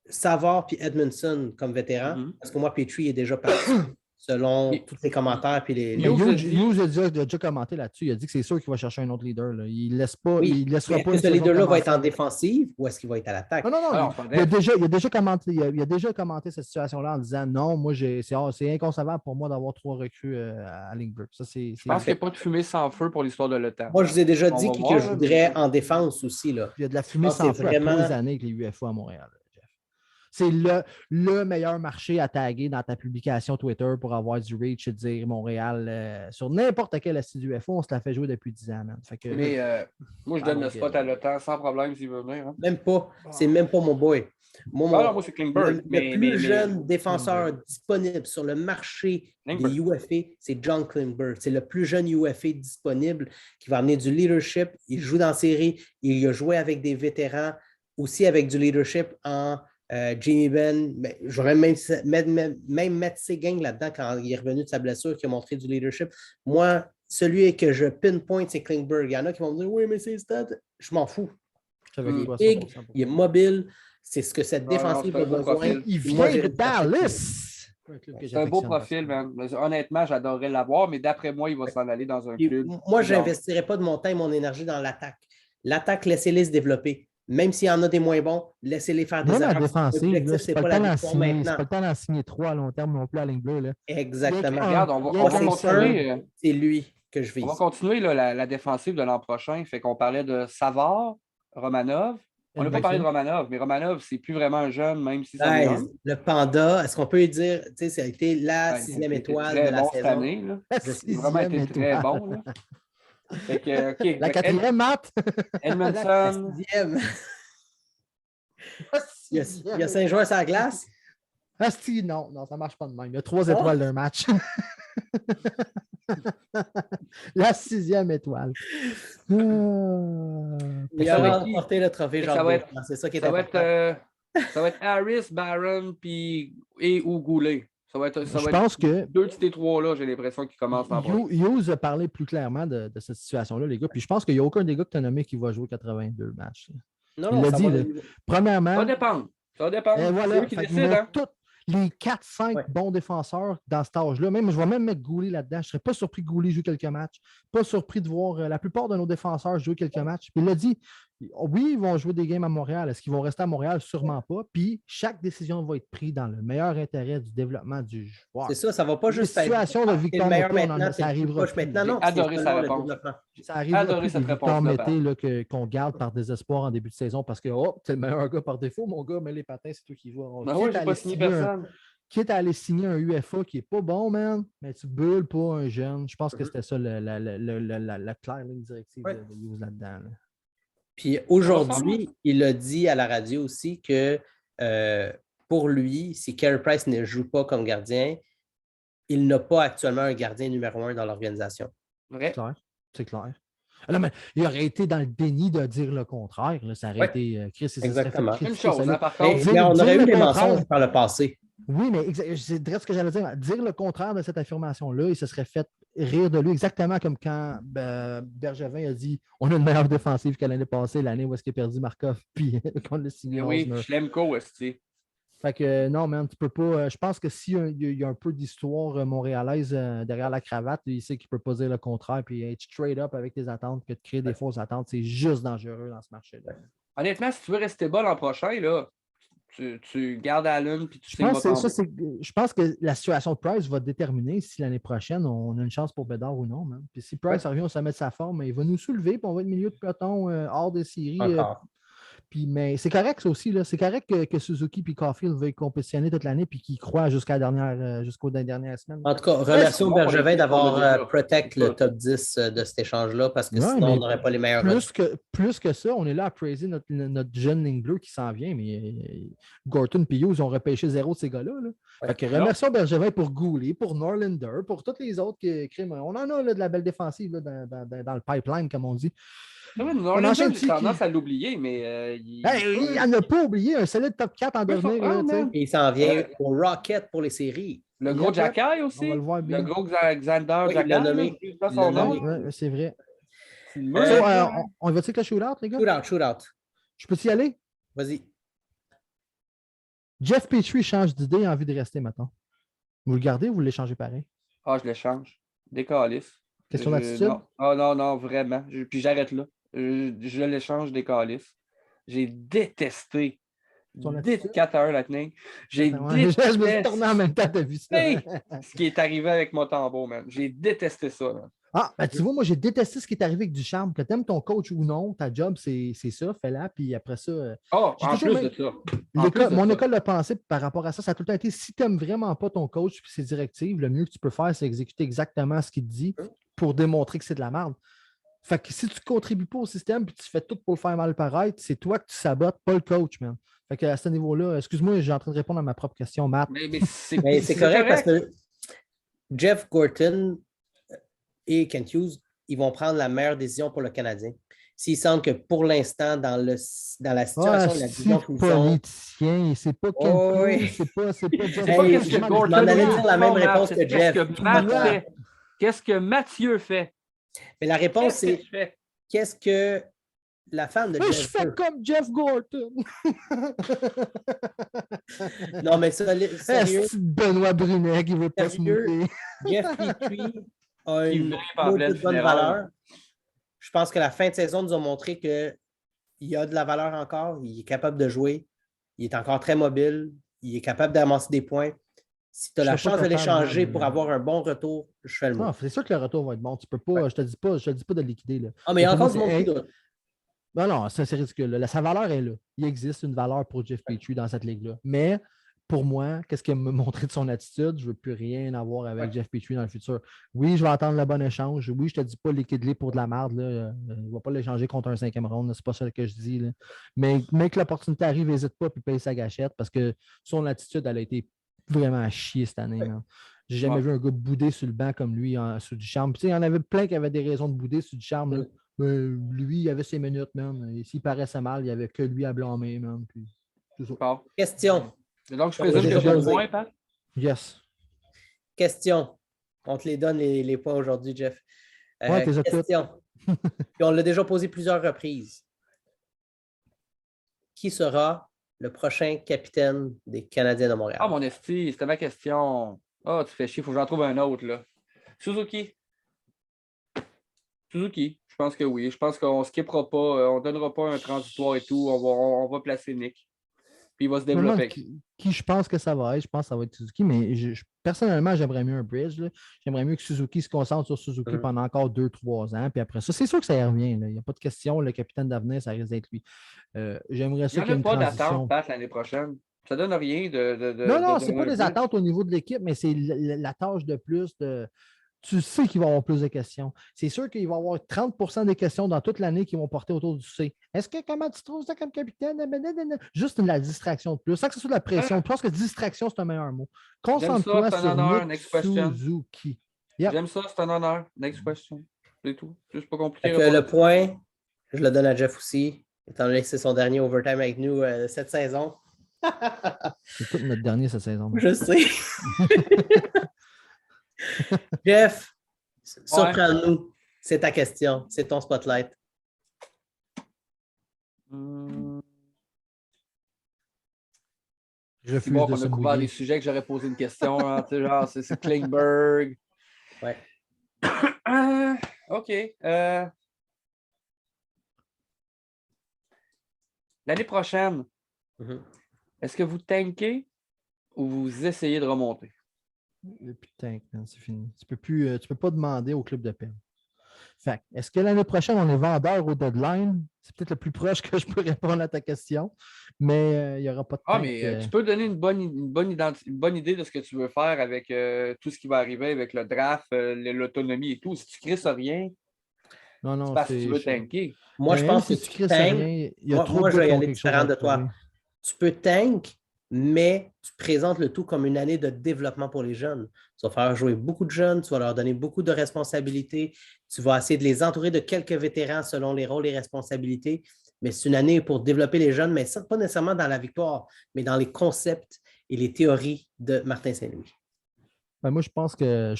Savard et Edmondson comme vétérans, parce que moi, Petrie est déjà parti. Selon tous les commentaires. Puis Hughes a déjà commenté là-dessus. Il a dit que c'est sûr qu'il va chercher un autre leader. Là. Il ne laissera pas. Est-ce que ce leader-là va être en défensive ou est-ce qu'il va être à l'attaque? Non. Il a déjà commenté cette situation-là en disant non, moi, c'est inconcevable pour moi d'avoir 3 recrues à Lindbergh. Je pense qu'il n'y a pas de fumée sans feu pour l'histoire de l'OTAN. Moi, je vous ai déjà dit que je voudrais en défense aussi. Là. Il y a de la fumée sans feu à tous les années avec les UFO à Montréal. C'est le meilleur marché à taguer dans ta publication Twitter pour avoir du reach et dire Montréal sur n'importe quel assis du UFO, on se l'a fait jouer depuis 10 ans. Man. Fait que, mais moi, je donne le spot à l'OTAN sans problème s'il veut venir. Hein. Même pas. C'est même pas mon boy. Moi, c'est Klingberg. Le plus jeune défenseur disponible sur le marché des UFA, c'est John Klingberg. C'est le plus jeune UFA disponible qui va amener du leadership. Il joue dans la série. Il a joué avec des vétérans, aussi avec du leadership en Jamie Benn. J'aurais même mettre Seguin là-dedans quand il est revenu de sa blessure, qui a montré du leadership. Moi, celui que je pinpoint, c'est Klingberg. Il y en a qui vont me dire oui, mais c'est stats. Je m'en fous. Il est big, il est mobile. C'est ce que cette défensive a besoin. Il vient de Dallas. C'est un beau profil, man. Honnêtement, j'adorerais l'avoir, mais d'après moi, il va s'en aller dans un club. Moi, je n'investirais pas de mon temps et mon énergie dans l'attaque. L'attaque, laissez-les se développer. Même s'il y en a des moins bons, laissez-les faire des erreurs. Défensive, c'est pas le temps d'en signer 3 à long terme non plus à ligne bleue. Là. Exactement. Regarde, on va continuer. C'est lui que je vise. On va continuer la défensive de l'an prochain. Fait qu'on parlait de Savard, Romanov, On n'a pas parlé de Romanov, mais Romanov, c'est plus vraiment un jeune, même si ça Ouais, le Panda, est-ce qu'on peut lui dire, tu sais, ça a été la sixième étoile de la bon saison. Cette année, là. Il a vraiment été très bon. Là. Fait que, OK. La quatrième, Matt. Edmondson. La sixième. Il y a 5 joueurs sur la glace. Asti, non, ça ne marche pas de même. Il y a 3 étoiles d'un match. La 6e étoile. Il a remporté le trophée Jean-Baptiste. C'est ça qui est important. Ça va être Harris, Barron ou Goulet. Je pense que 2 de ces 3-là, j'ai l'impression qu'ils commencent en bas. Hughes a parlé plus clairement de cette situation-là, les gars. Puis je pense qu'il n'y a aucun des gars que tu as nommé qui va jouer 82 matchs. Non, il l'a dit. Premièrement. Ça dépend. Voilà, c'est eux qui décident. Tous les 4-5 bons défenseurs dans cet âge-là. Même, je vais même mettre Goulet là-dedans. Je ne serais pas surpris que Goulet joue quelques matchs. Pas surpris de voir la plupart de nos défenseurs jouer quelques matchs. Puis il l'a dit, oui, ils vont jouer des games à Montréal. Est-ce qu'ils vont rester à Montréal? Sûrement pas. Puis chaque décision va être prise dans le meilleur intérêt du développement du joueur. C'est ça, ça ne va pas juste être... situation de Victor Mété, ça arrivera plus. Non, adoré sa réponse. Ça arrivera plus de Victor Mété qu'on garde par désespoir en début de saison parce que t'es le meilleur gars par défaut, mon gars, mais les patins, c'est toi qui joues. J'ai pas signé personne. Quitte à aller signer un UFA qui n'est pas bon, man, mais tu bulles pas un jeune. Je pense que c'était ça la claire ligne directive de Hughes là-dedans. Là. Puis aujourd'hui, il a dit à la radio aussi que pour lui, si Carey Price ne joue pas comme gardien, il n'a pas actuellement un gardien numéro 1 dans l'organisation. Vrai? C'est clair. Alors, mais il aurait été dans le déni de dire le contraire. Là. Ça aurait été Chris. Exactement. Une chose, par contre. On aurait eu des mensonges par le passé. Oui, mais c'est ce que j'allais dire. Dire le contraire de cette affirmation-là, il se serait fait rire de lui, exactement comme quand Bergevin a dit on a une meilleure défensive qu'à l'année passée, l'année où est-ce qu'il a perdu Markov, puis qu'on l'a signé. Oui, Schlemko aussi. Fait que non, man, tu peux pas. Je pense que s'il y a un peu d'histoire montréalaise derrière la cravate, il sait qu'il ne peut pas dire le contraire, puis être straight up avec tes attentes, que de créer des fausses attentes, c'est juste dangereux dans ce marché-là. Honnêtement, si tu veux rester bas l'an prochain, là, tu gardes Allen puis tu je pense que la situation de Price va déterminer si l'année prochaine, on a une chance pour Bédard ou non. Man. Puis si Price revient, on se met de sa forme, il va nous soulever puis on va être milieu de peloton hors des séries. Mais c'est correct, ça aussi. Là. C'est correct que Suzuki et Caulfield veuillent compétitionner toute l'année et qu'ils croient jusqu'aux dernières semaines. En tout cas, remercions Bergevin d'avoir protect le top 10 de cet échange-là parce que sinon, on n'aurait pas les meilleurs. Plus que ça, on est là à praiser notre jeune ligne bleue qui s'en vient, mais Gorton et Hughes ont repêché 0 de ces gars-là. Là. Remercions Bergevin pour Goulet, pour Norlander, pour tous les autres qui créent. On en a là, de la belle défensive là, dans le pipeline, comme on dit. Norlander, j'ai tendance à l'oublier, mais il n'en a pas oublié un solide top 4 en devenir. Et il s'en vient au Rocket pour les séries. Le gros Jacky aussi. On va le voir bien. Le gros Xander Jacky. C'est vrai. On va-tu avec le shootout, les gars? Shootout. Je peux-tu y aller? Vas-y. Jeff Petrie change d'idée et a envie de rester maintenant. Vous le gardez ou vous l'échangez pareil? Ah, je l'échange. Des calices. Question d'attitude? Non, vraiment. Puis j'arrête là. Je l'échange des calices. J'ai détesté. 4-1 Lightning. J'ai détesté. Je me suis tourné en même temps, t'as vu ça. Ce qui est arrivé avec Montembeault, man. J'ai détesté ça. Man. Ah, ben tu vois, moi, j'ai détesté ce qui est arrivé avec Ducharme. Que t'aimes ton coach ou non, ta job, c'est ça, fais-la. Puis après ça. En plus de ça. Mon école de pensée par rapport à ça, ça a tout le temps été si t'aimes vraiment pas ton coach et ses directives, le mieux que tu peux faire, c'est exécuter exactement ce qu'il te dit pour démontrer que c'est de la merde. Fait que si tu ne contribues pas au système et tu fais tout pour le faire mal paraître, c'est toi que tu sabotes, pas le coach, man. Fait que à ce niveau-là, excuse-moi, j'ai en train de répondre à ma propre question, Matt. Mais c'est correct parce que Jeff Gorton et Kent Hughes, ils vont prendre la meilleure décision pour le Canadien. S'il semble que pour l'instant, dans la situation de la division qu'ils politicien, c'est pas Kent Hughes, c'est pas Jeff. Je m'en allais dire la même réponse que Jeff. Qu'est-ce que Mathieu fait? Mais la réponse, c'est qu'est-ce que la femme de Jeff je fais comme Jeff Gorton. Non, mais ça, sérieux. C'est Benoît Brunet qui veut pas se mouiller. Jeff Petrie a une bonne valeur. Je pense que la fin de saison nous a montré qu'il a de la valeur encore. Il est capable de jouer. Il est encore très mobile. Il est capable d'amasser des points. Si tu as la chance de l'échanger pour avoir un bon retour, je fais le mot. Non, c'est sûr que le retour va être bon. Tu peux pas, je te dis pas de le liquider. Là. Ah, mais il y a encore du monde qui doute. Non, c'est ridicule. Sa valeur est là. Il existe une valeur pour Jeff Petrie dans cette ligue-là. Mais pour moi, qu'est-ce qu'il m'a montré de son attitude? Je ne veux plus rien avoir avec Jeff Petrie dans le futur. Oui, je vais attendre le bon échange. Oui, je ne te dis pas liquider pour de la merde. Là. Je ne vais pas l'échanger contre un 5e round. C'est pas ça que je dis. Là. Mais que l'opportunité arrive, n'hésite pas et paye sa gâchette parce que son attitude, elle a été vraiment à chier cette année. J'ai jamais vu un gars bouder sur le banc comme lui sous du charme. Il y en avait plein qui avaient des raisons de bouder sur du charme. Là. Mais lui, il avait ses minutes, man. Et s'il paraissait mal, il n'y avait que lui à blâmer, man. Puis, bon. Question. Donc, je présume que j'ai le point, Pat? Yes. Question. On te les donne, les points aujourd'hui, Jeff. Question. Puis on l'a déjà posé plusieurs reprises. Qui sera le prochain capitaine des Canadiens de Montréal? Ah, mon esti, c'était ma question. Ah, tu fais chier, il faut que j'en trouve un autre, là. Suzuki. Je pense que oui. Je pense qu'on ne skippera pas, on ne donnera pas un transitoire et tout. On va placer Nick. Puis il va se développer. Qui je pense que ça va être? Je pense que ça va être Suzuki, mais personnellement, j'aimerais mieux un bridge. Là. J'aimerais mieux que Suzuki se concentre sur Suzuki pendant encore 2-3 ans. Puis après ça, c'est sûr que ça y revient. Il n'y a pas de question. Le capitaine d'avenir, ça risque d'être lui. J'aimerais ça Il n'y en a pas transition. d'attente, Pat, l'année prochaine. Ça ne donne rien de. Non, ce n'est pas des attentes au niveau de l'équipe, mais c'est la tâche de plus de. Tu sais qu'il va y avoir plus de questions. C'est sûr qu'il va y avoir 30% des questions dans toute l'année qui vont porter autour du C. Est-ce que comment tu trouves ça comme capitaine? Juste la distraction de plus. Sans que ce soit de la pression. Je pense que distraction, c'est un meilleur mot. Concentre-toi sur Nick Suzuki. Yep. J'aime ça, c'est un honneur. Next question. C'est tout. C'est pas compliqué. Le point, je le donne à Jeff aussi, étant donné que c'est son dernier overtime avec nous cette saison. C'est tout notre dernier cette saison. Je sais. Jeff, surprends-nous. C'est ta question. C'est ton spotlight. Je refuse bon, on a couvert des sujets que j'aurais posé une question. Hein, genre, c'est Klingberg. Ouais. OK. L'année prochaine, est-ce que vous tankez ou vous essayez de remonter? Putain, c'est fini. Tu peux pas demander au club de peine. Fait est-ce que l'année prochaine, on est vendeur au deadline? C'est peut-être le plus proche que je peux répondre à ta question, mais il n'y aura pas de tank. Ah, mais tu peux donner une bonne idée de ce que tu veux faire avec tout ce qui va arriver avec le draft, l'autonomie et tout. Si tu crées ça rien, non, c'est parce que tu veux tanker. Moi, je pense que tu crées ça rien. Moi, je vais y aller différent de toi. Tu peux tank, mais tu présentes le tout comme une année de développement pour les jeunes. Tu vas faire jouer beaucoup de jeunes, tu vas leur donner beaucoup de responsabilités, tu vas essayer de les entourer de quelques vétérans selon les rôles et responsabilités, mais c'est une année pour développer les jeunes, mais ça, pas nécessairement dans la victoire, mais dans les concepts et les théories de Martin Saint-Louis. Ben moi, je pense que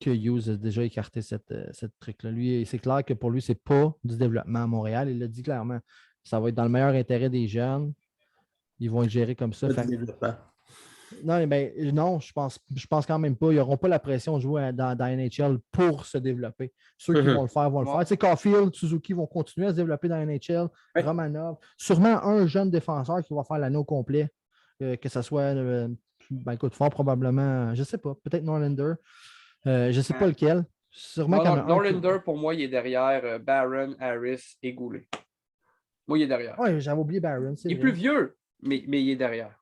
Hughes a déjà écarté cette truc-là. Lui, c'est clair que pour lui, c'est pas du développement à Montréal. Il l'a dit clairement. Ça va être dans le meilleur intérêt des jeunes. Ils vont être gérés comme ça. Non, je pense quand même pas. Ils n'auront pas la pression de jouer dans NHL pour se développer. Ceux qui vont le faire, vont le faire. Tu sais, Caulfield, Suzuki vont continuer à se développer dans NHL. Ouais. Romanov. Sûrement un jeune défenseur qui va faire l'anneau complet. Que ce soit, écoute, fort probablement, je ne sais pas, peut-être Norlander. Je ne sais pas lequel. Sûrement Norlander, pour moi, il est derrière Barron, Harris et Goulet. Moi, il est derrière. Oui, j'avais oublié Barron. Il est plus vieux, mais il est derrière.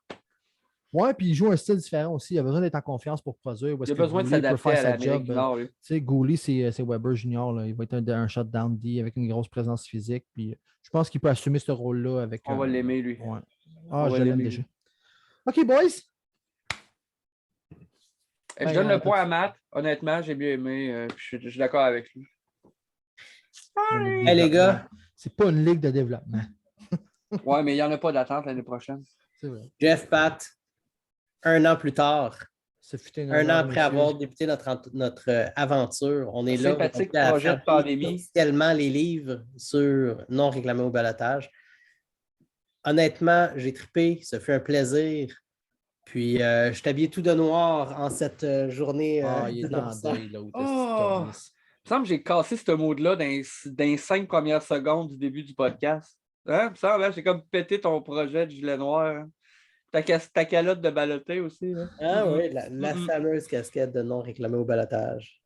Oui, puis il joue un style différent aussi. Il a besoin d'être en confiance pour produire. Il a besoin de s'adapter à l'Amérique du Nord. Tu sais, Goulet, c'est Weber Junior. Là. Il va être un shutdown D avec une grosse présence physique. Puis je pense qu'il peut assumer ce rôle-là. On va l'aimer, lui. Ouais. Je l'aime déjà. OK, boys. Je donne le point à Matt. Honnêtement, j'ai bien aimé. Je suis d'accord avec lui. Hey, les gars. C'est pas une ligue de développement. Ouais, mais il n'y en a pas d'attente l'année prochaine. C'est vrai. Jeff, Pat, un an plus tard, un an après avoir débuté notre aventure, on est là. Sympathique projet de pandémie. Officiellement les livres sur non réclamé au balotage. Honnêtement, j'ai trippé. Ça fait un plaisir. Puis, je suis habillé tout de noir en cette journée. Il est dans le deuil, là. Il me semble que j'ai cassé ce mot-là dans les 5 premières secondes du début du podcast. Hein? Il me semble, j'ai comme pété ton projet de gilet noir. Hein? Ta calotte de baloté aussi. Hein? Ah oui, la fameuse casquette de non réclamé au balotage.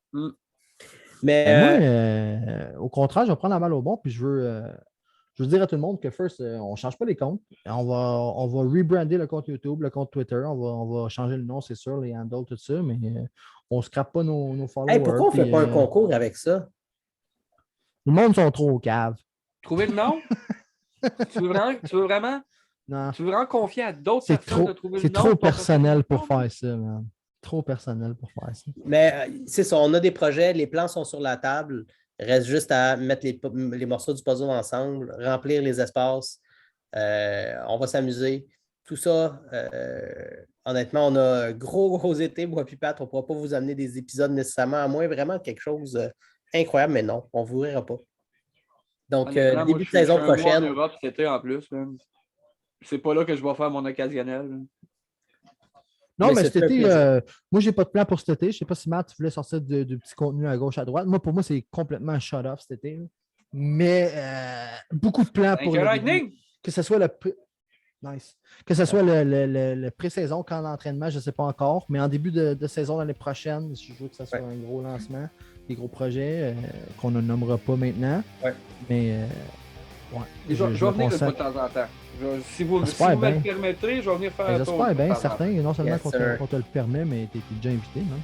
Mais Moi, au contraire, je vais prendre la balle au bon, puis je veux dire à tout le monde que first, on ne change pas les comptes. On va rebrander le compte YouTube, le compte Twitter. On va changer le nom, c'est sûr, les handles, tout ça, mais on ne scrape pas nos followers. pourquoi on ne fait puis, pas un concours avec ça? Le monde sont trop au cave. Trouver le nom? Tu veux vraiment Non. Tu veux vraiment confier à d'autres personnes de trouver le nom? C'est trop personnel pour faire ça, man. Trop personnel pour faire ça. Mais c'est ça, on a des projets, les plans sont sur la table. Il reste juste à mettre les morceaux du puzzle ensemble, remplir les espaces. On va s'amuser. Tout ça, honnêtement, on a un gros été, moi puis Pat. On ne pourra pas vous amener des épisodes nécessairement, à moins vraiment quelque chose incroyable, mais non, on ne vous verra pas. Donc, début de saison prochaine. En Europe, c'était en plus. Même. C'est pas là que je vais faire mon occasionnel. Non, mais cet été, moi, j'ai pas de plan pour cet été. Je sais pas si Matt, tu voulais sortir du petit contenu à gauche, à droite. Moi, pour moi, c'est complètement un shut-off cet été. Mais beaucoup de plans pour le début. Que ce soit le pré-saison, camp d'entraînement, je ne sais pas encore. Mais en début de saison l'année prochaine, je veux que ce soit un gros lancement, des gros projets qu'on ne nommera pas maintenant. Ouais. Mais je vais venir de temps en temps. Si vous me le permettrez, je vais venir faire un tour. J'espère bien, certain. Non seulement qu'on te le permet, mais tu es déjà invité. Non?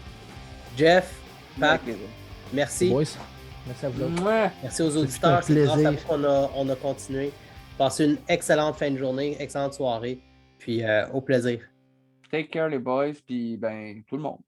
Jeff, Pat, merci. Merci à vous autres. Merci aux auditeurs. C'est grâce à vous qu'on a continué. Passez une excellente fin de journée, excellente soirée. Puis au plaisir. Take care les boys, puis ben tout le monde.